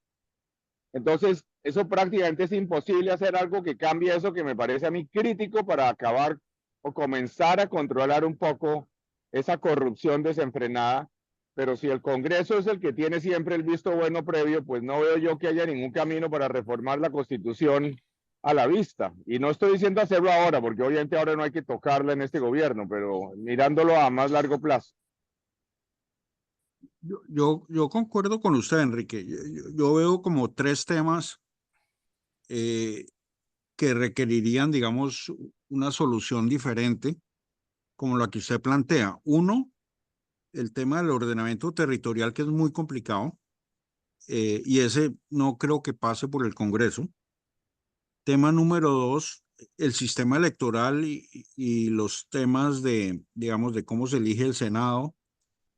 entonces eso prácticamente es imposible hacer algo que cambie eso, que me parece a mí crítico para acabar o comenzar a controlar un poco esa corrupción desenfrenada. Pero si el Congreso es el que tiene siempre el visto bueno previo, pues no veo yo que haya ningún camino para reformar la Constitución a la vista. Y no estoy diciendo hacerlo ahora, porque obviamente ahora no hay que tocarla en este gobierno, pero mirándolo a más largo plazo. Yo concuerdo con usted, Enrique. Yo veo como tres temas que requerirían, digamos, una solución diferente, como la que usted plantea. Uno, el tema del ordenamiento territorial, que es muy complicado, y ese no creo que pase por el Congreso. Tema número dos, el sistema electoral y los temas de, digamos, de cómo se elige el Senado,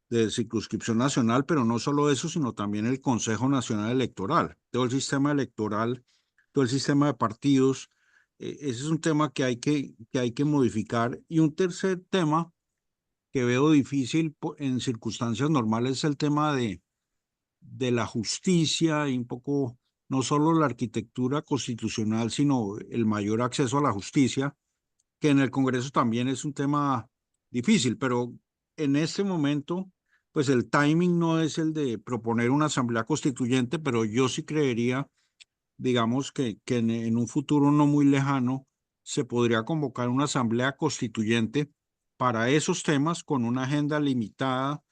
de circunscripción nacional, pero no solo eso, sino también el Consejo Nacional Electoral, todo el sistema electoral, todo el sistema de partidos. Ese es un tema que hay que modificar. Y un tercer tema que veo difícil en circunstancias normales es el tema de la justicia y un poco, no solo la arquitectura constitucional, sino el mayor acceso a la justicia, que en el Congreso también es un tema difícil, pero en este momento, pues el timing no es el de proponer una asamblea constituyente, pero yo sí creería, digamos, que en un futuro no muy lejano se podría convocar una asamblea constituyente para esos temas con una agenda limitada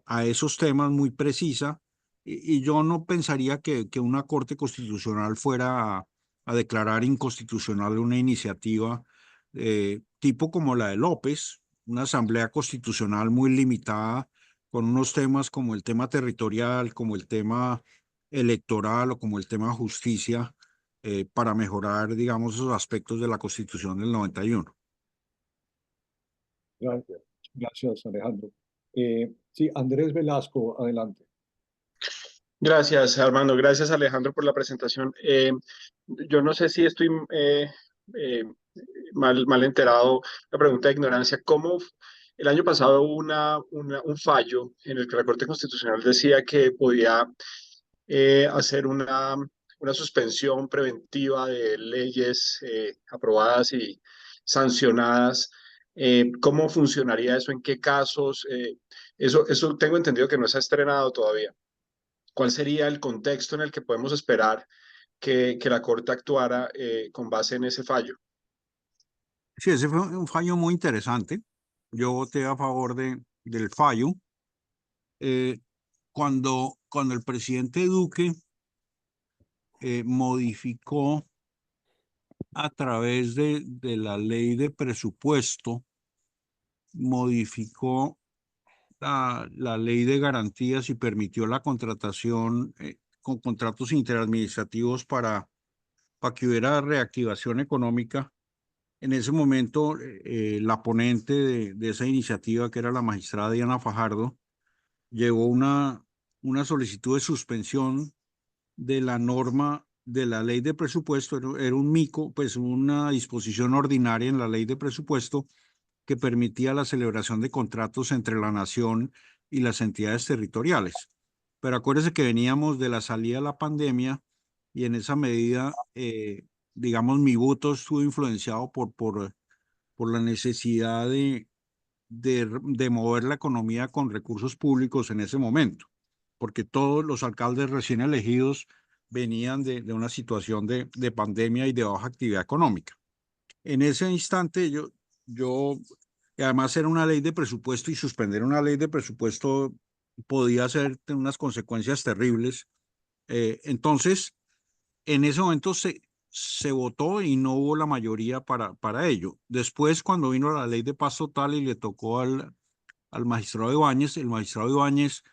a esos temas muy precisa, y yo no pensaría que una Corte Constitucional fuera a declarar inconstitucional una iniciativa tipo como la de López, una asamblea constitucional muy limitada, con unos temas como el tema territorial, como el tema electoral o como el tema justicia, para mejorar, digamos, esos aspectos de la Constitución del 91. Gracias, gracias Alejandro. Sí, Andrés Velasco, adelante. Gracias, Armando. Gracias, Alejandro, por la presentación. Yo no sé si estoy eh, mal enterado, la pregunta de ignorancia. ¿Cómo el año pasado hubo un fallo en el que la Corte Constitucional decía que podía hacer una suspensión preventiva de leyes aprobadas y sancionadas? ¿Cómo funcionaría eso? ¿En qué casos? Eso tengo entendido que no se ha estrenado todavía. ¿Cuál sería el contexto en el que podemos esperar que la Corte actuara con base en ese fallo? Sí, ese fue un fallo muy interesante. Yo voté a favor del fallo. Cuando el presidente Duque modificó a través de la ley de presupuesto, modificó la ley de garantías y permitió la contratación con contratos interadministrativos para que hubiera reactivación económica. En ese momento, la ponente de esa iniciativa, que era la magistrada Diana Fajardo, llevó una solicitud de suspensión de la norma de la ley de presupuesto. Era un MICO, pues una disposición ordinaria en la ley de presupuesto que permitía la celebración de contratos entre la nación y las entidades territoriales. Pero acuérdese que veníamos de la salida de la pandemia, y en esa medida, digamos, mi voto estuvo influenciado por la necesidad de mover la economía con recursos públicos en ese momento, porque todos los alcaldes recién elegidos venían de una situación de pandemia y de baja actividad económica. En ese instante y además era una ley de presupuesto, y suspender una ley de presupuesto podía tener unas consecuencias terribles. Entonces, en ese momento se votó y no hubo la mayoría para ello. Después, cuando vino la ley de paz total y le tocó al magistrado Ibáñez, el magistrado Ibáñez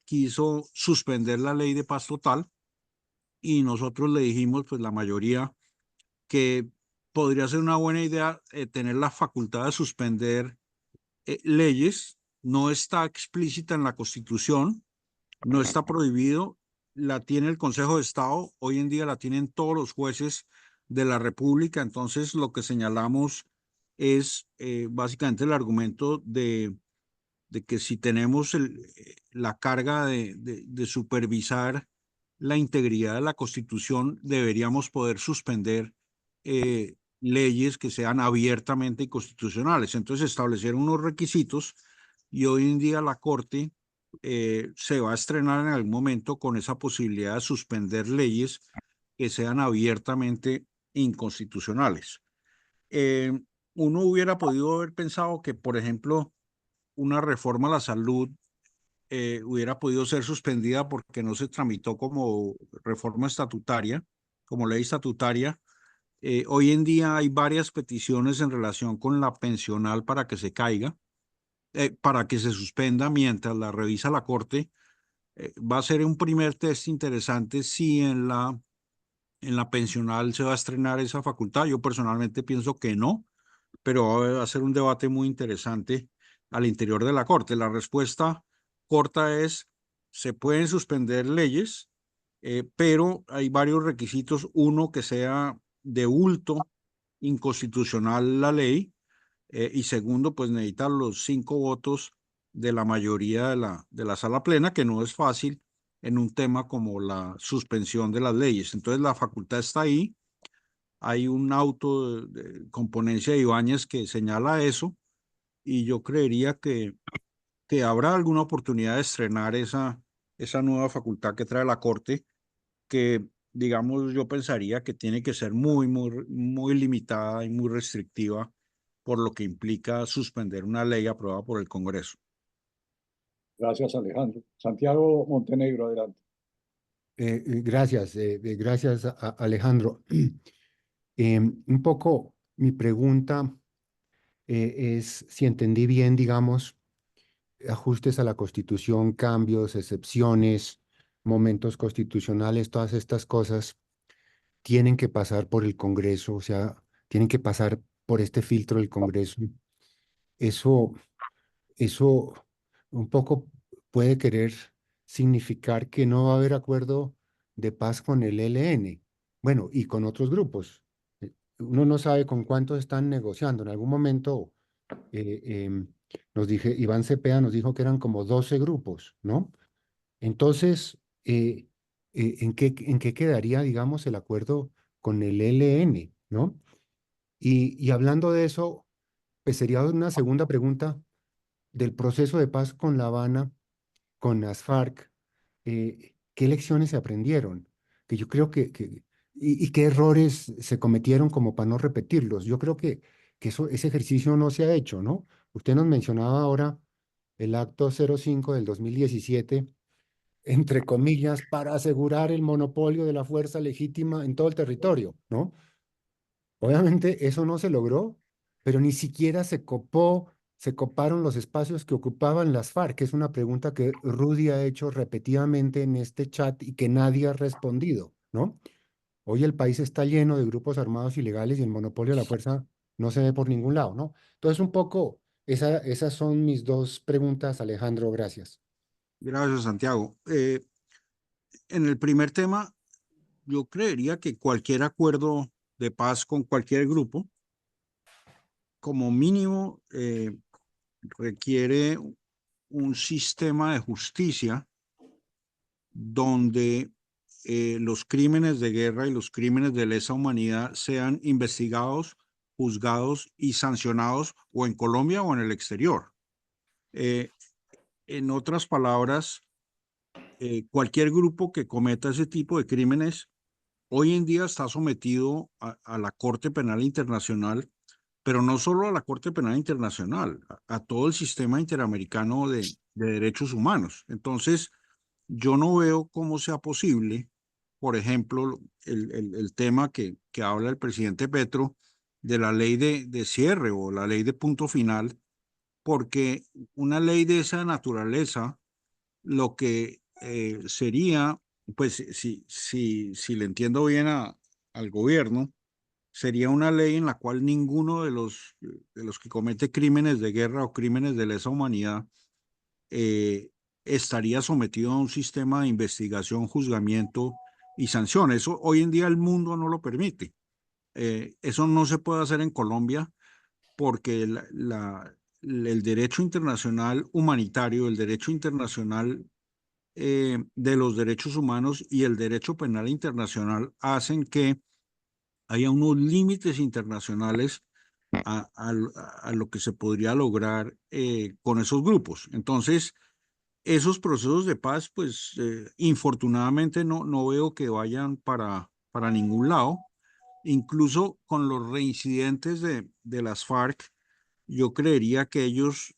quiso suspender la ley de paz total, y nosotros le dijimos, pues la mayoría, que podría ser una buena idea tener la facultad de suspender leyes. No está explícita en la Constitución, no está prohibido, la tiene el Consejo de Estado, hoy en día la tienen todos los jueces de la República. Entonces, lo que señalamos es básicamente el argumento de que si tenemos la carga de supervisar la integridad de la Constitución, deberíamos poder suspender leyes que sean abiertamente inconstitucionales. Entonces, establecer unos requisitos, y hoy en día la Corte se va a estrenar en algún momento con esa posibilidad de suspender leyes que sean abiertamente inconstitucionales. Uno hubiera podido haber pensado que, por ejemplo, una reforma a la salud hubiera podido ser suspendida porque no se tramitó como reforma estatutaria, como ley estatutaria. Hoy en día hay varias peticiones en relación con la pensional para que se caiga, para que se suspenda mientras la revisa la Corte. Va a ser un primer test interesante si en la pensional se va a estrenar esa facultad. Yo personalmente pienso que no, pero va a ser un debate muy interesante al interior de la Corte. La respuesta corta es: se pueden suspender leyes, pero hay varios requisitos. Uno, que sea de bulto inconstitucional la ley, y segundo, pues necesita los 5 votos de la mayoría de la sala plena, que no es fácil en un tema como la suspensión de las leyes. Entonces, la facultad está ahí. Hay un auto de componencia de Ibáñez que señala eso, y yo creería que habrá alguna oportunidad de estrenar esa nueva facultad que trae la Corte, que, digamos, yo pensaría que tiene que ser muy, muy, muy limitada y muy restrictiva, por lo que implica suspender una ley aprobada por el Congreso. Gracias, Alejandro. Santiago Montenegro, adelante. Gracias, gracias, Alejandro. Un poco mi pregunta es si entendí bien, digamos, ajustes a la Constitución, cambios, excepciones, momentos constitucionales, todas estas cosas tienen que pasar por el Congreso, o sea, tienen que pasar por este filtro del Congreso. Eso, eso un poco puede querer significar que no va a haber acuerdo de paz con el ELN, bueno, y con otros grupos. Uno no sabe con cuántos están negociando. En algún momento Iván Cepeda nos dijo que eran como 12 grupos, ¿no? Entonces, ¿en qué quedaría, digamos, el acuerdo con el ELN, ¿no? Y hablando de eso, pues sería una segunda pregunta del proceso de paz con La Habana, con las FARC. ¿Qué lecciones se aprendieron? Que yo creo y qué errores se cometieron como para no repetirlos. Yo creo que ese ejercicio no se ha hecho, ¿no? Usted nos mencionaba ahora el acto 05 del 2017, entre comillas, para asegurar el monopolio de la fuerza legítima en todo el territorio, ¿no? Obviamente eso no se logró, pero ni siquiera se coparon los espacios que ocupaban las FARC, que es una pregunta que Rudy ha hecho repetidamente en este chat y que nadie ha respondido, ¿no? Hoy el país está lleno de grupos armados ilegales y el monopolio de la fuerza no se ve por ningún lado, ¿no? Entonces, un poco, esas son mis dos preguntas, Alejandro, gracias. Gracias, Santiago. En el primer tema, yo creería que cualquier acuerdo de paz con cualquier grupo, como mínimo, requiere un sistema de justicia donde los crímenes de guerra y los crímenes de lesa humanidad sean investigados, juzgados y sancionados o en Colombia o en el exterior. En otras palabras, cualquier grupo que cometa ese tipo de crímenes hoy en día está sometido a la Corte Penal Internacional, pero no solo a la Corte Penal Internacional, a todo el sistema interamericano de derechos humanos. Entonces, yo no veo cómo sea posible, por ejemplo, el tema que habla el presidente Petro de la ley de cierre o la ley de punto final, porque una ley de esa naturaleza, lo que sería, pues si le entiendo bien al gobierno, sería una ley en la cual ninguno de los que comete crímenes de guerra o crímenes de lesa humanidad estaría sometido a un sistema de investigación, juzgamiento y sanción. Eso hoy en día el mundo no lo permite. Eso no se puede hacer en Colombia porque el derecho internacional humanitario, el derecho internacional de los derechos humanos y el derecho penal internacional hacen que haya unos límites internacionales a lo que se podría lograr con esos grupos. Entonces, esos procesos de paz, pues infortunadamente no veo que vayan para ningún lado. Incluso con los reincidentes de las FARC, yo creería que ellos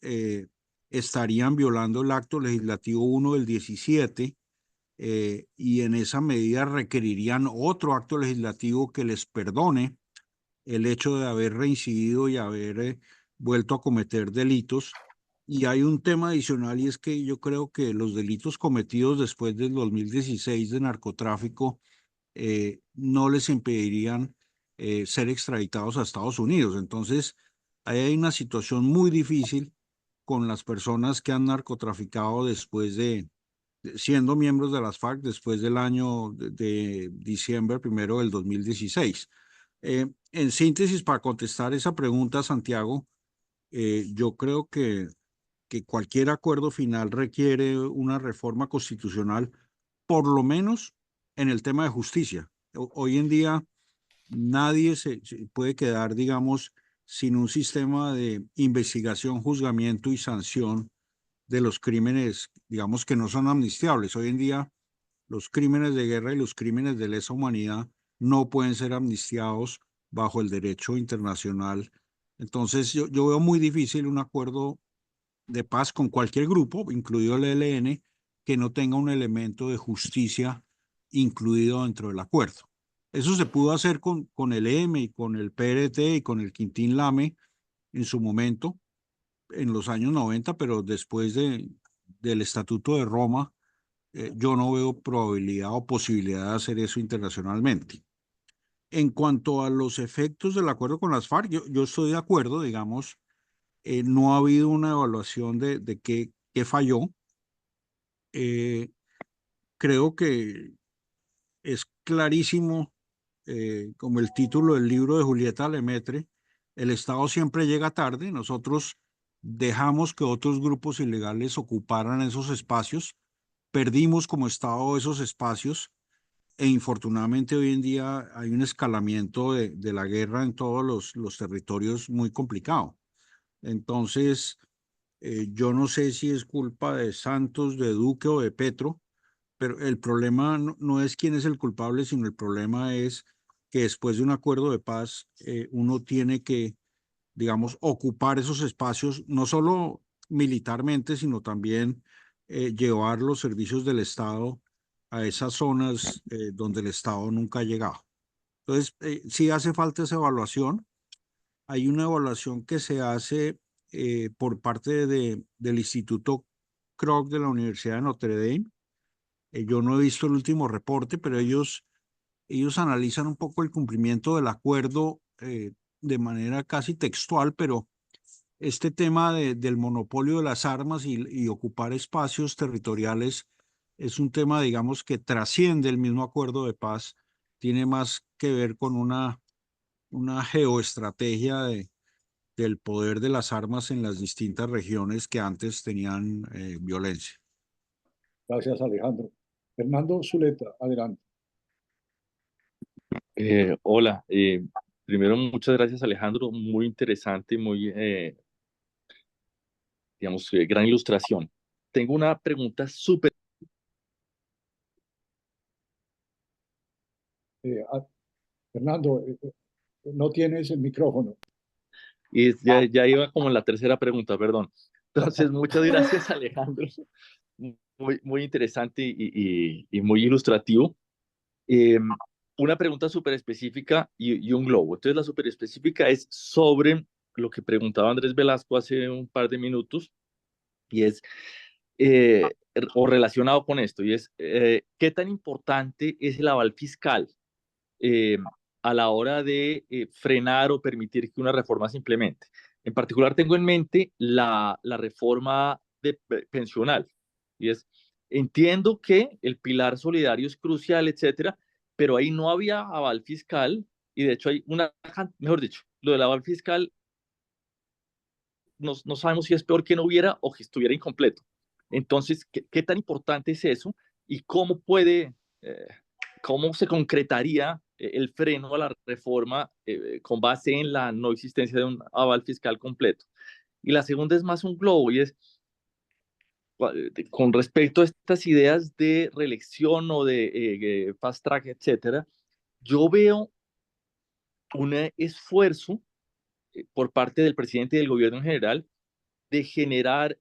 estarían violando el acto legislativo 1 del 17 y en esa medida requerirían otro acto legislativo que les perdone el hecho de haber reincidido y haber vuelto a cometer delitos. Y hay un tema adicional y es que yo creo que los delitos cometidos después del 2016 de narcotráfico no les impedirían ser extraditados a Estados Unidos. Entonces, ahí hay una situación muy difícil con las personas que han narcotraficado después siendo miembros de las FARC después del año de diciembre 1 del 2016. En síntesis, para contestar esa pregunta, Santiago, yo creo que cualquier acuerdo final requiere una reforma constitucional, por lo menos en el tema de justicia. Hoy en día nadie se puede quedar, digamos, sin un sistema de investigación, juzgamiento y sanción de los crímenes, digamos, que no son amnistiables. Hoy en día los crímenes de guerra y los crímenes de lesa humanidad no pueden ser amnistiados bajo el derecho internacional. Entonces yo veo muy difícil un acuerdo de paz con cualquier grupo, incluido el ELN, que no tenga un elemento de justicia incluido dentro del acuerdo. Eso se pudo hacer con el EM y con el PRT y con el Quintín Lame en su momento, en los años 90, pero después del Estatuto de Roma, yo no veo probabilidad o posibilidad de hacer eso internacionalmente. En cuanto a los efectos del acuerdo con las FARC, yo estoy de acuerdo, digamos, no ha habido una evaluación de qué falló. Creo que es clarísimo, como el título del libro de Julieta Lemaitre, el Estado siempre llega tarde. Nosotros dejamos que otros grupos ilegales ocuparan esos espacios, perdimos como Estado esos espacios e infortunadamente hoy en día hay un escalamiento de la guerra en todos los territorios muy complicado. Entonces, yo no sé si es culpa de Santos, de Duque o de Petro, pero el problema no es quién es el culpable, sino el problema es que después de un acuerdo de paz, uno tiene que, digamos, ocupar esos espacios, no solo militarmente, sino también llevar los servicios del Estado a esas zonas donde el Estado nunca ha llegado. Entonces, sí hace falta esa evaluación. Hay una evaluación que se hace por parte del Instituto Kroc de la Universidad de Notre Dame. Yo no he visto el último reporte, pero ellos analizan un poco el cumplimiento del acuerdo de manera casi textual, pero este tema del monopolio de las armas y ocupar espacios territoriales es un tema, digamos, que trasciende el mismo acuerdo de paz, tiene más que ver con una geoestrategia del poder de las armas en las distintas regiones que antes tenían violencia. Gracias, Alejandro. Fernando Zuleta, adelante. Hola, primero muchas gracias Alejandro, muy interesante, muy, digamos, gran ilustración. Tengo una pregunta súper... Fernando, no tienes el micrófono. Y ya iba como en la tercera pregunta, perdón. Entonces, muchas gracias Alejandro, muy interesante y muy ilustrativo. Una pregunta súper específica y un globo. Entonces, la súper específica es sobre lo que preguntaba Andrés Velasco hace un par de minutos, y es, o relacionado con esto, y es, ¿qué tan importante es el aval fiscal a la hora de frenar o permitir que una reforma se implemente? En particular, tengo en mente la reforma pensional, y es, entiendo que el pilar solidario es crucial, etcétera, pero ahí no había aval fiscal, y de hecho hay mejor dicho, lo del aval fiscal no sabemos si es peor que no hubiera o que estuviera incompleto. Entonces, ¿qué tan importante es eso? ¿Y cómo cómo se concretaría el freno a la reforma con base en la no existencia de un aval fiscal completo? Y la segunda es más un globo, y es, con respecto a estas ideas de reelección o de fast track, etcétera, yo veo un esfuerzo por parte del presidente y del gobierno en general de generar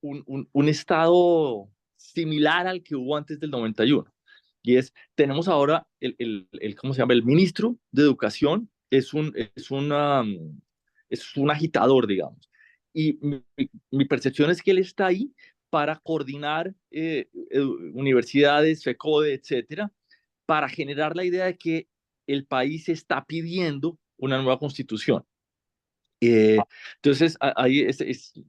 un estado similar al que hubo antes del 91. Y es, tenemos ahora ¿cómo se llama? El ministro de Educación es un agitador, digamos. Y mi percepción es que él está ahí para coordinar universidades, FECODE, etcétera, para generar la idea de que el país está pidiendo una nueva constitución. Entonces, ahí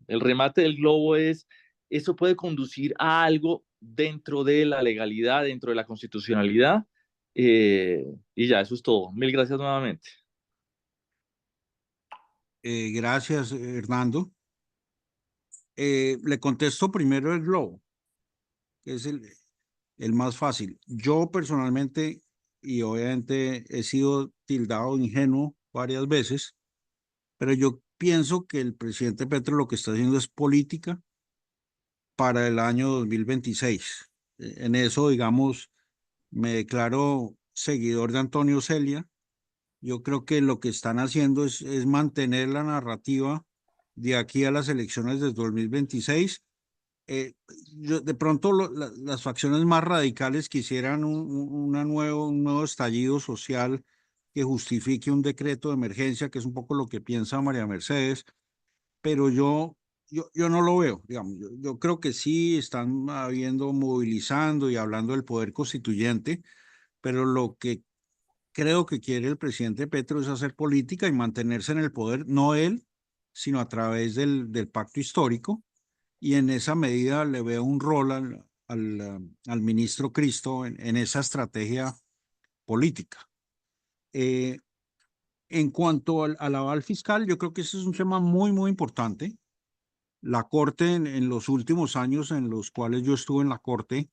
el remate del globo es, eso puede conducir a algo dentro de la legalidad, dentro de la constitucionalidad, y ya, eso es todo. Mil gracias nuevamente. Gracias, Hernando. Le contesto primero el globo, que es el más fácil. Yo personalmente, y obviamente he sido tildado ingenuo varias veces, pero yo pienso que el presidente Petro lo que está haciendo es política para el año 2026. En eso, digamos, me declaro seguidor de Antonio Celia. Yo creo que lo que están haciendo es mantener la narrativa de aquí a las elecciones del 2026. De pronto las facciones más radicales quisieran un nuevo estallido social que justifique un decreto de emergencia, que es un poco lo que piensa María Mercedes, pero yo no lo veo, digamos. Yo creo que sí están movilizando y hablando del poder constituyente, pero lo que creo que quiere el presidente Petro es hacer política y mantenerse en el poder, no él, sino a través del pacto histórico, y en esa medida le veo un rol al ministro Cristo en esa estrategia política. En cuanto al aval fiscal, yo creo que ese es un tema muy, muy importante. La Corte en los últimos años en los cuales yo estuve en la Corte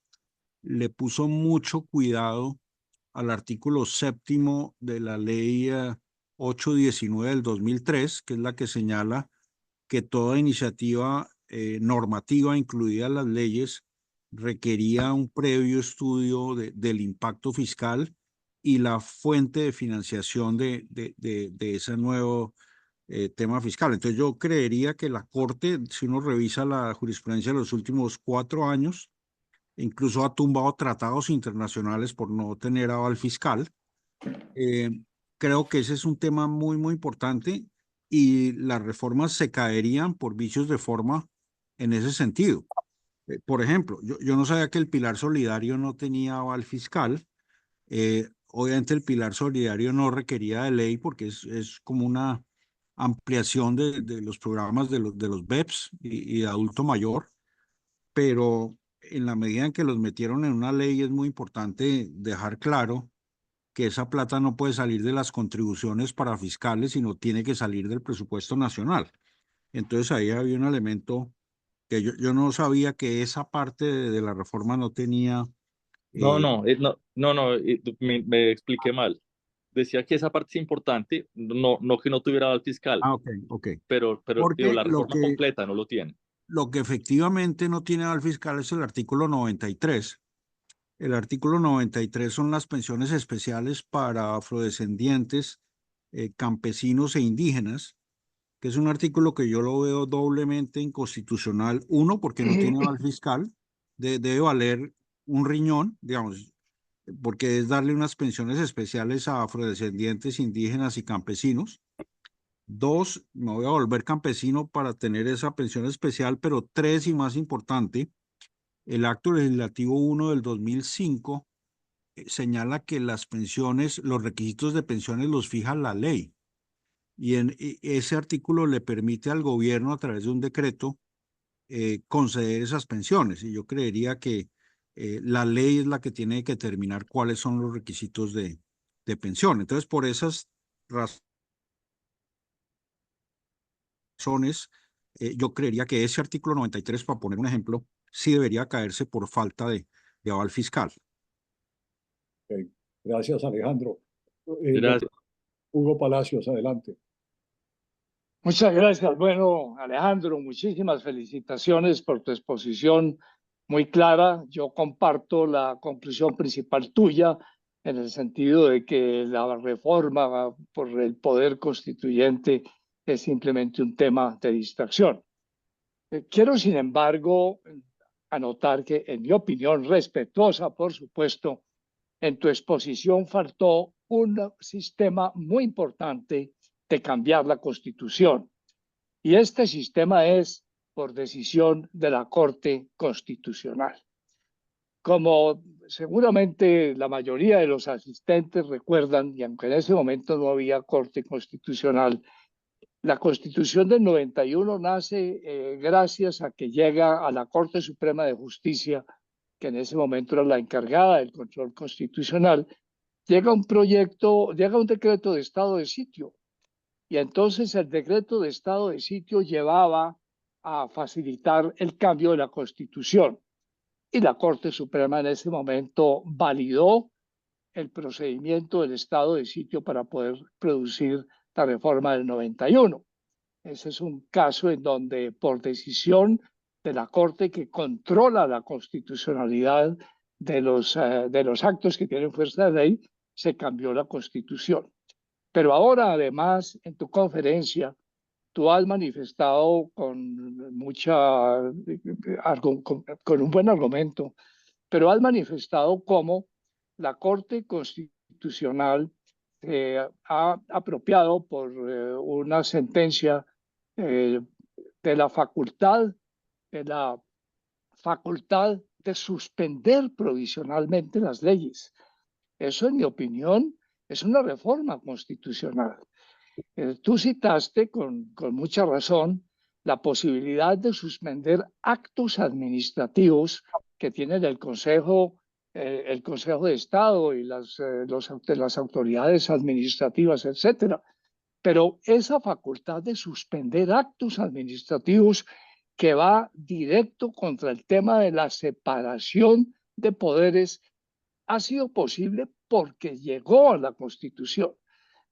le puso mucho cuidado al artículo 7º de la ley 819 del 2003, que es la que señala que toda iniciativa normativa, incluidas las leyes, requería un previo estudio del impacto fiscal y la fuente de financiación de ese nuevo tema fiscal. Entonces yo creería que la Corte, si uno revisa la jurisprudencia de los últimos 4 años, incluso ha tumbado tratados internacionales por no tener aval fiscal. Creo que ese es un tema muy, muy importante y las reformas se caerían por vicios de forma en ese sentido. Por ejemplo, yo no sabía que el pilar solidario no tenía aval fiscal. Obviamente el pilar solidario no requería de ley porque es como una ampliación de los programas de los BEPS y de adulto mayor, pero en la medida en que los metieron en una ley es muy importante dejar claro que esa plata no puede salir de las contribuciones para fiscales, sino tiene que salir del presupuesto nacional. Entonces ahí había un elemento que yo no sabía, que esa parte de la reforma no tenía. No, me expliqué mal. Decía que esa parte es importante, no que no tuviera aval fiscal, Ok. pero digo, Porque la reforma completa no lo tiene. lo que efectivamente no tiene aval fiscal es el artículo 93. El artículo 93 son las pensiones especiales para afrodescendientes, campesinos e indígenas, que es un artículo que yo lo veo doblemente inconstitucional. Uno, porque no tiene aval fiscal, debe valer un riñón, digamos, porque es darle unas pensiones especiales a afrodescendientes, indígenas y campesinos. Dos, me voy a volver campesino para tener esa pensión especial, pero tres, y más importante, el Acto Legislativo 1 del 2005 señala que las pensiones, los requisitos de pensiones los fija la ley. Y ese artículo le permite al gobierno, a través de un decreto, conceder esas pensiones. Y yo creería que la ley es la que tiene que determinar cuáles son los requisitos de pensión. Entonces, por esas razones, yo creería que ese artículo 93, para poner un ejemplo, sí debería caerse por falta de aval fiscal. Okay. Gracias, Alejandro. Gracias. Hugo Palacios, adelante. Muchas gracias. Bueno, Alejandro, muchísimas felicitaciones por tu exposición muy clara. Yo comparto la conclusión principal tuya en el sentido de que la reforma por el poder constituyente es simplemente un tema de distracción. Quiero, sin embargo, anotar que, en mi opinión respetuosa, por supuesto, en tu exposición faltó un sistema muy importante de cambiar la Constitución. Y este sistema es por decisión de la Corte Constitucional. Como seguramente la mayoría de los asistentes recuerdan, y aunque en ese momento no había Corte Constitucional, la Constitución del 91 nace gracias a que llega a la Corte Suprema de Justicia, que en ese momento era la encargada del control constitucional, llega un decreto de estado de sitio. Y entonces el decreto de estado de sitio llevaba a facilitar el cambio de la Constitución. Y la Corte Suprema en ese momento validó el procedimiento del estado de sitio para poder producir la reforma del 91. Ese es un caso en donde, por decisión de la Corte que controla la constitucionalidad de los actos que tienen fuerza de ley, se cambió la Constitución. Pero ahora, además, en tu conferencia, tú has manifestado con con un buen argumento, pero has manifestado cómo la Corte Constitucional ha apropiado por una sentencia de la facultad de suspender provisionalmente las leyes. Eso, en mi opinión, es una reforma constitucional. Tú citaste con mucha razón la posibilidad de suspender actos administrativos que tienen el Consejo de Estado y las autoridades administrativas, etcétera. Pero esa facultad de suspender actos administrativos que va directo contra el tema de la separación de poderes ha sido posible porque llegó a la Constitución.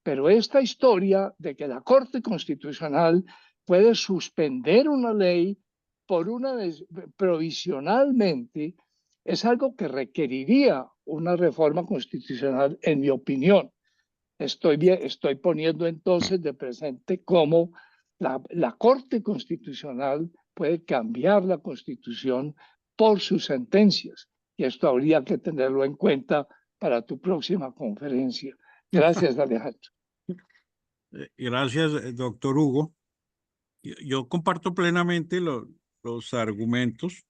Pero esta historia de que la Corte Constitucional puede suspender una ley provisionalmente es algo que requeriría una reforma constitucional, en mi opinión. Estoy poniendo entonces de presente cómo la Corte Constitucional puede cambiar la Constitución por sus sentencias. Y esto habría que tenerlo en cuenta para tu próxima conferencia. Gracias, Alejandro. Gracias, doctor Hugo. Yo comparto plenamente los argumentos.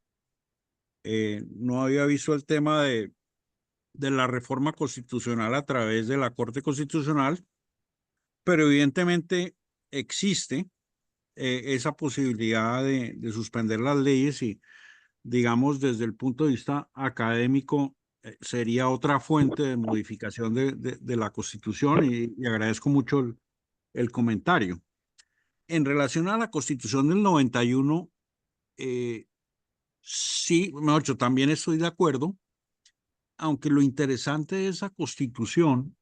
No había visto el tema de la reforma constitucional a través de la Corte Constitucional, pero evidentemente existe esa posibilidad de suspender las leyes y, digamos, desde el punto de vista académico, sería otra fuente de modificación de la Constitución y agradezco mucho el comentario. En relación a la Constitución del 91, sí, mejor dicho, también estoy de acuerdo, aunque lo interesante de esa Constitución,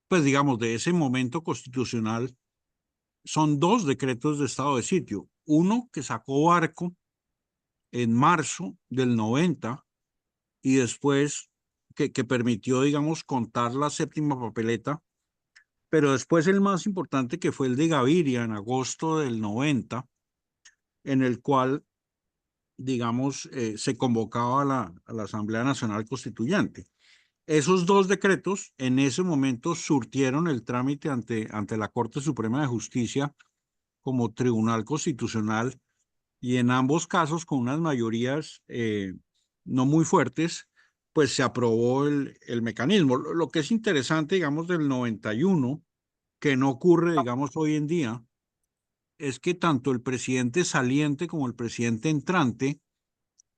pues digamos, de ese momento constitucional, son dos decretos de estado de sitio. Uno que sacó Barco en marzo del 90 y después que permitió, digamos, contar la séptima papeleta, pero después el más importante que fue el de Gaviria en agosto del 90, en el cual, digamos, se convocaba a la Asamblea Nacional Constituyente. Esos dos decretos en ese momento surtieron el trámite ante la Corte Suprema de Justicia como Tribunal Constitucional y en ambos casos con unas mayorías no muy fuertes, pues se aprobó el mecanismo. Lo que es interesante, digamos, del 91, que no ocurre, digamos, hoy en día, es que tanto el presidente saliente como el presidente entrante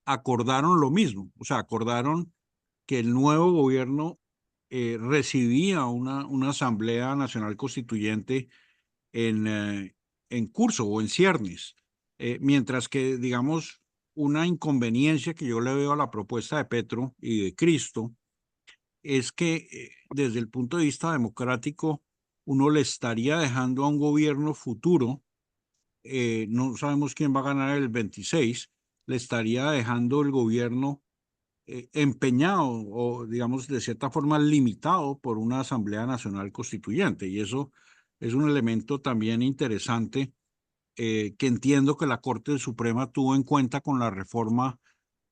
acordaron lo mismo, o sea, acordaron que el nuevo gobierno recibía una Asamblea Nacional Constituyente en curso o en ciernes, mientras que, digamos, una inconveniencia que yo le veo a la propuesta de Petro y de Cristo es que desde el punto de vista democrático uno le estaría dejando a un gobierno futuro, no sabemos quién va a ganar el 26, le estaría dejando el gobierno empeñado o, digamos, de cierta forma limitado por una Asamblea Nacional Constituyente. Y eso es un elemento también interesante que entiendo que la Corte Suprema tuvo en cuenta con la reforma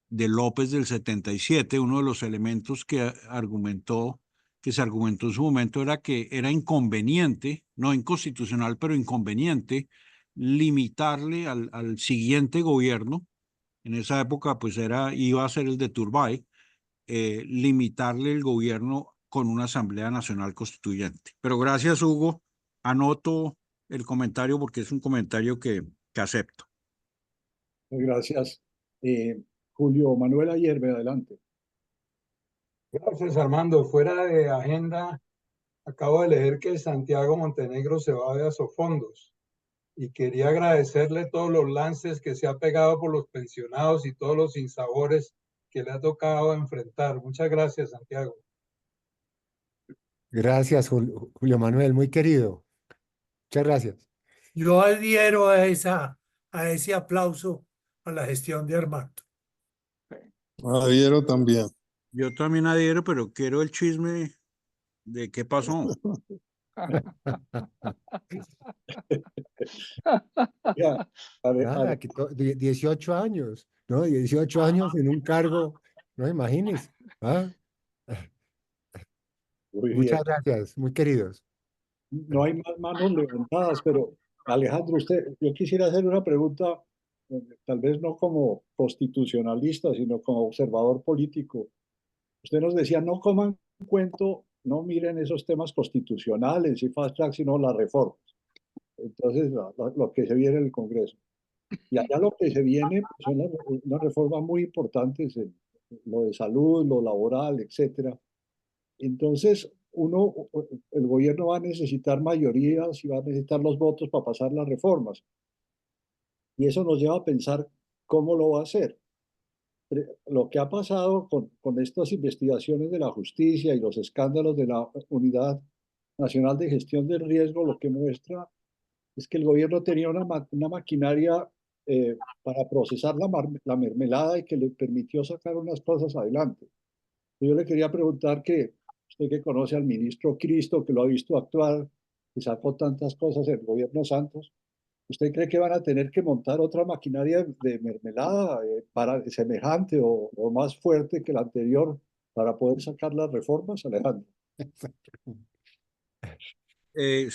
de López del 77. Uno de los elementos que se argumentó en su momento era que era inconveniente, no inconstitucional, pero inconveniente, limitarle al siguiente gobierno. En esa época, pues iba a ser el de Turbay, limitarle el gobierno con una Asamblea Nacional Constituyente. Pero gracias, Hugo. Anoto el comentario porque es un comentario que acepto. Gracias. Julio Manuel Ayerbe, adelante. Gracias, Armando. Fuera de agenda, acabo de leer que Santiago Montenegro se va de Asofondos y quería agradecerle todos los lances que se ha pegado por los pensionados y todos los sinsabores que le ha tocado enfrentar. Muchas gracias, Santiago. Gracias, Julio Manuel, muy querido. Muchas gracias. Yo adhiero a ese aplauso a la gestión de Armando. Adhiero también. Yo también adhiero, pero quiero el chisme de qué pasó. Ya, Nada, 18 años, ¿no? 18 años en un cargo, no imagines. ¿Ah? muy bien. Muchas gracias, muy queridos. No hay más manos levantadas, pero Alejandro, yo quisiera hacer una pregunta, tal vez no como constitucionalista, sino como observador político. Usted nos decía, no coman cuento, no miren esos temas constitucionales y fast track, sino las reformas. Entonces, lo que se viene en el Congreso. Y allá lo que se viene pues, son unas reformas muy importantes en lo de salud, lo laboral, etcétera. Entonces, el gobierno va a necesitar mayorías y va a necesitar los votos para pasar las reformas. Y eso nos lleva a pensar cómo lo va a hacer. Lo que ha pasado con estas investigaciones de la justicia y los escándalos de la Unidad Nacional de Gestión del Riesgo, lo que muestra es que el gobierno tenía una maquinaria para procesar la mermelada y que le permitió sacar unas cosas adelante. Yo le quería preguntar que usted que conoce al ministro Cristo, que lo ha visto actuar, que sacó tantas cosas en el gobierno Santos, ¿usted cree que van a tener que montar otra maquinaria de mermelada para semejante o más fuerte que la anterior para poder sacar las reformas, Alejandro?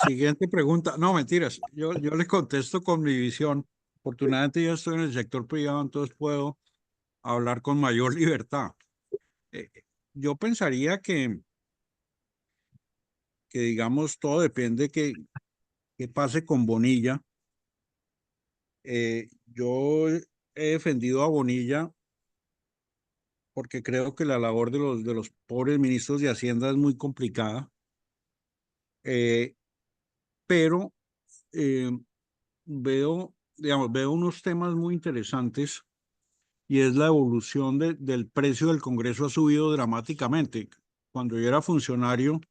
Siguiente pregunta. No, mentiras. Yo le contesto con mi visión. Afortunadamente yo estoy en el sector privado, entonces puedo hablar con mayor libertad. Yo pensaría que digamos, todo depende que pase con Bonilla. Yo he defendido a Bonilla porque creo que la labor de los pobres ministros de Hacienda es muy complicada. Pero veo unos temas muy interesantes y es la evolución del precio del Congreso ha subido dramáticamente. Cuando yo era funcionario,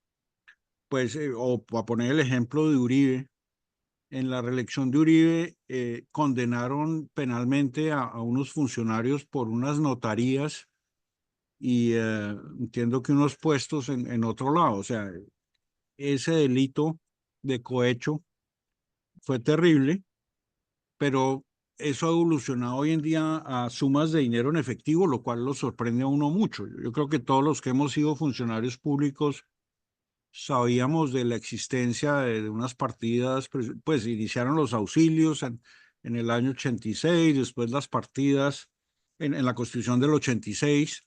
pues, o para poner el ejemplo de Uribe, en la reelección de Uribe condenaron penalmente a unos funcionarios por unas notarías y entiendo que unos puestos en otro lado. O sea, ese delito de cohecho fue terrible, pero eso ha evolucionado hoy en día a sumas de dinero en efectivo, lo cual lo sorprende a uno mucho. Yo creo que todos los que hemos sido funcionarios públicos sabíamos de la existencia de unas partidas, pues iniciaron los auxilios en el año 86, después las partidas en la Constitución del 86,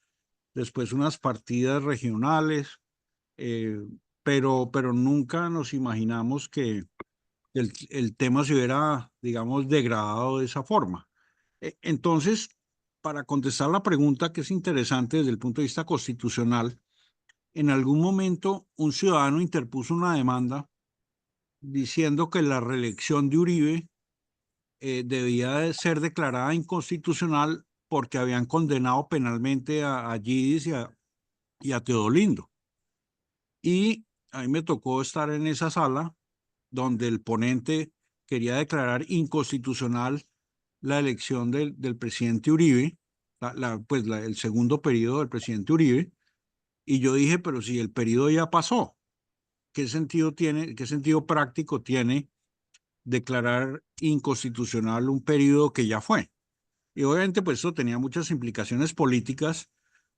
después unas partidas regionales, pero nunca nos imaginamos que el tema se hubiera, digamos, degradado de esa forma. Entonces, para contestar la pregunta, que es interesante desde el punto de vista constitucional, en algún momento un ciudadano interpuso una demanda diciendo que la reelección de Uribe debía de ser declarada inconstitucional porque habían condenado penalmente a Yidis y a Teodolindo. Y a mí me tocó estar en esa sala donde el ponente quería declarar inconstitucional la elección del presidente Uribe, el segundo periodo del presidente Uribe, y yo dije, pero si el periodo ya pasó, ¿qué sentido práctico tiene declarar inconstitucional un periodo que ya fue? Y obviamente pues eso tenía muchas implicaciones políticas,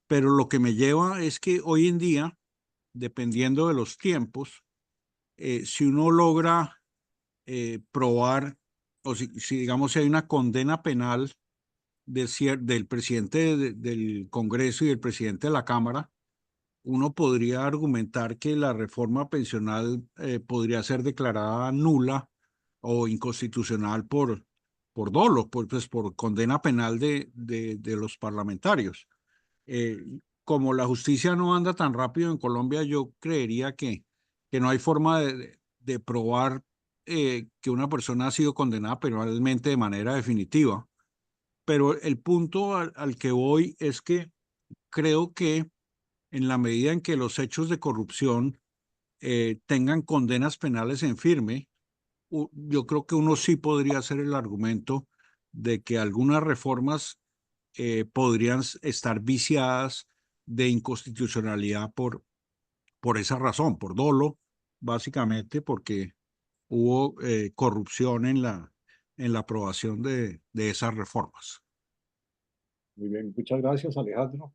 pero lo que me lleva es que hoy en día, dependiendo de los tiempos, si uno logra probar, o si digamos si hay una condena penal del presidente del Congreso y del presidente de la Cámara, uno podría argumentar que la reforma pensional podría ser declarada nula o inconstitucional por dolo, por condena penal de los parlamentarios. Como la justicia no anda tan rápido en Colombia, yo creería que no hay forma de probar que una persona ha sido condenada penalmente de manera definitiva. Pero el punto al que voy es que creo que en la medida en que los hechos de corrupción tengan condenas penales en firme, yo creo que uno sí podría hacer el argumento de que algunas reformas podrían estar viciadas de inconstitucionalidad por esa razón, por dolo básicamente porque hubo corrupción en la aprobación de esas reformas. Muy bien, muchas gracias, Alejandro.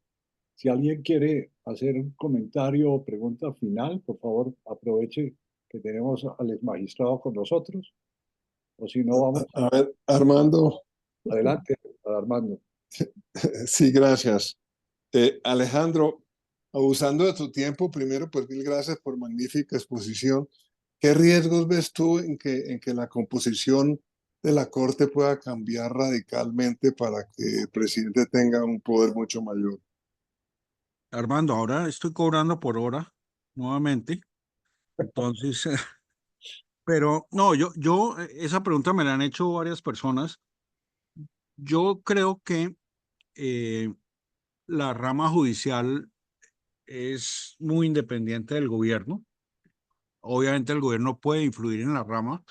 Si alguien quiere hacer un comentario o pregunta final, por favor, aproveche que tenemos al exmagistrado con nosotros. O si no, vamos A ver, Armando. Adelante, Armando. Sí, gracias. Alejandro, abusando de tu tiempo, primero, pues mil gracias por magnífica exposición. ¿Qué riesgos ves tú en que la composición de la Corte pueda cambiar radicalmente para que el presidente tenga un poder mucho mayor? Armando, ahora estoy cobrando por hora nuevamente. Entonces, pero no, esa pregunta me la han hecho varias personas. Yo creo que la rama judicial es muy independiente del gobierno. Obviamente el gobierno puede influir en la rama,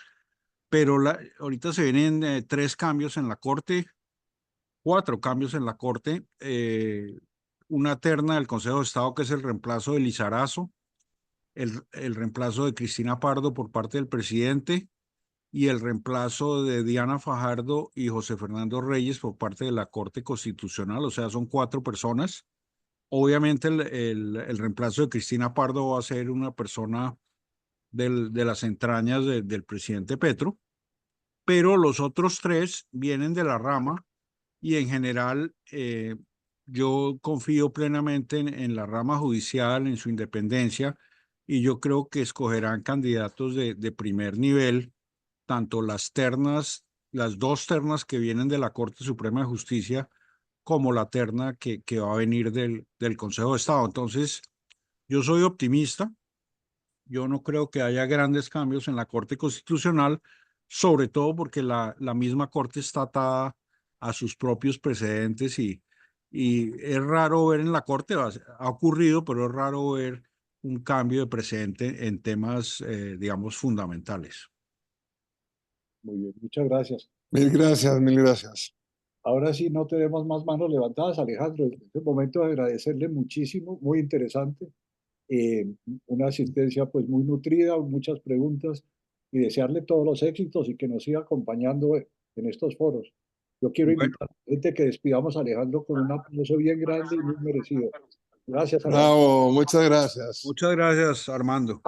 pero ahorita se vienen 3 cambios en la Corte, 4 cambios en la Corte. Una terna del Consejo de Estado que es el reemplazo de Lizarazo, el reemplazo de Cristina Pardo por parte del presidente y el reemplazo de Diana Fajardo y José Fernando Reyes por parte de la Corte Constitucional. O sea, son 4 personas. Obviamente el reemplazo de Cristina Pardo va a ser una persona de las entrañas del presidente Petro, pero los otros 3 vienen de la rama y en general yo confío plenamente en la rama judicial, en su independencia, y yo creo que escogerán candidatos de primer nivel, tanto las 2 ternas que vienen de la Corte Suprema de Justicia, como la terna que va a venir del Consejo de Estado. Entonces, yo soy optimista. Yo no creo que haya grandes cambios en la Corte Constitucional, sobre todo porque la misma Corte está atada a sus propios precedentes y es raro ver en la Corte, ha ocurrido, pero es raro ver un cambio de precedente en temas, digamos, fundamentales. Muy bien, muchas gracias. Mil gracias, mil gracias. Ahora sí, no tenemos más manos levantadas, Alejandro. Es el momento de agradecerle muchísimo, muy interesante. Una asistencia pues muy nutrida, muchas preguntas y desearle todos los éxitos y que nos siga acompañando en estos foros. Yo quiero invitar a la gente que despidamos a Alejandro con un aplauso bien grande y muy merecido. Gracias, Alejandro. Bravo, muchas gracias. Muchas gracias, Armando.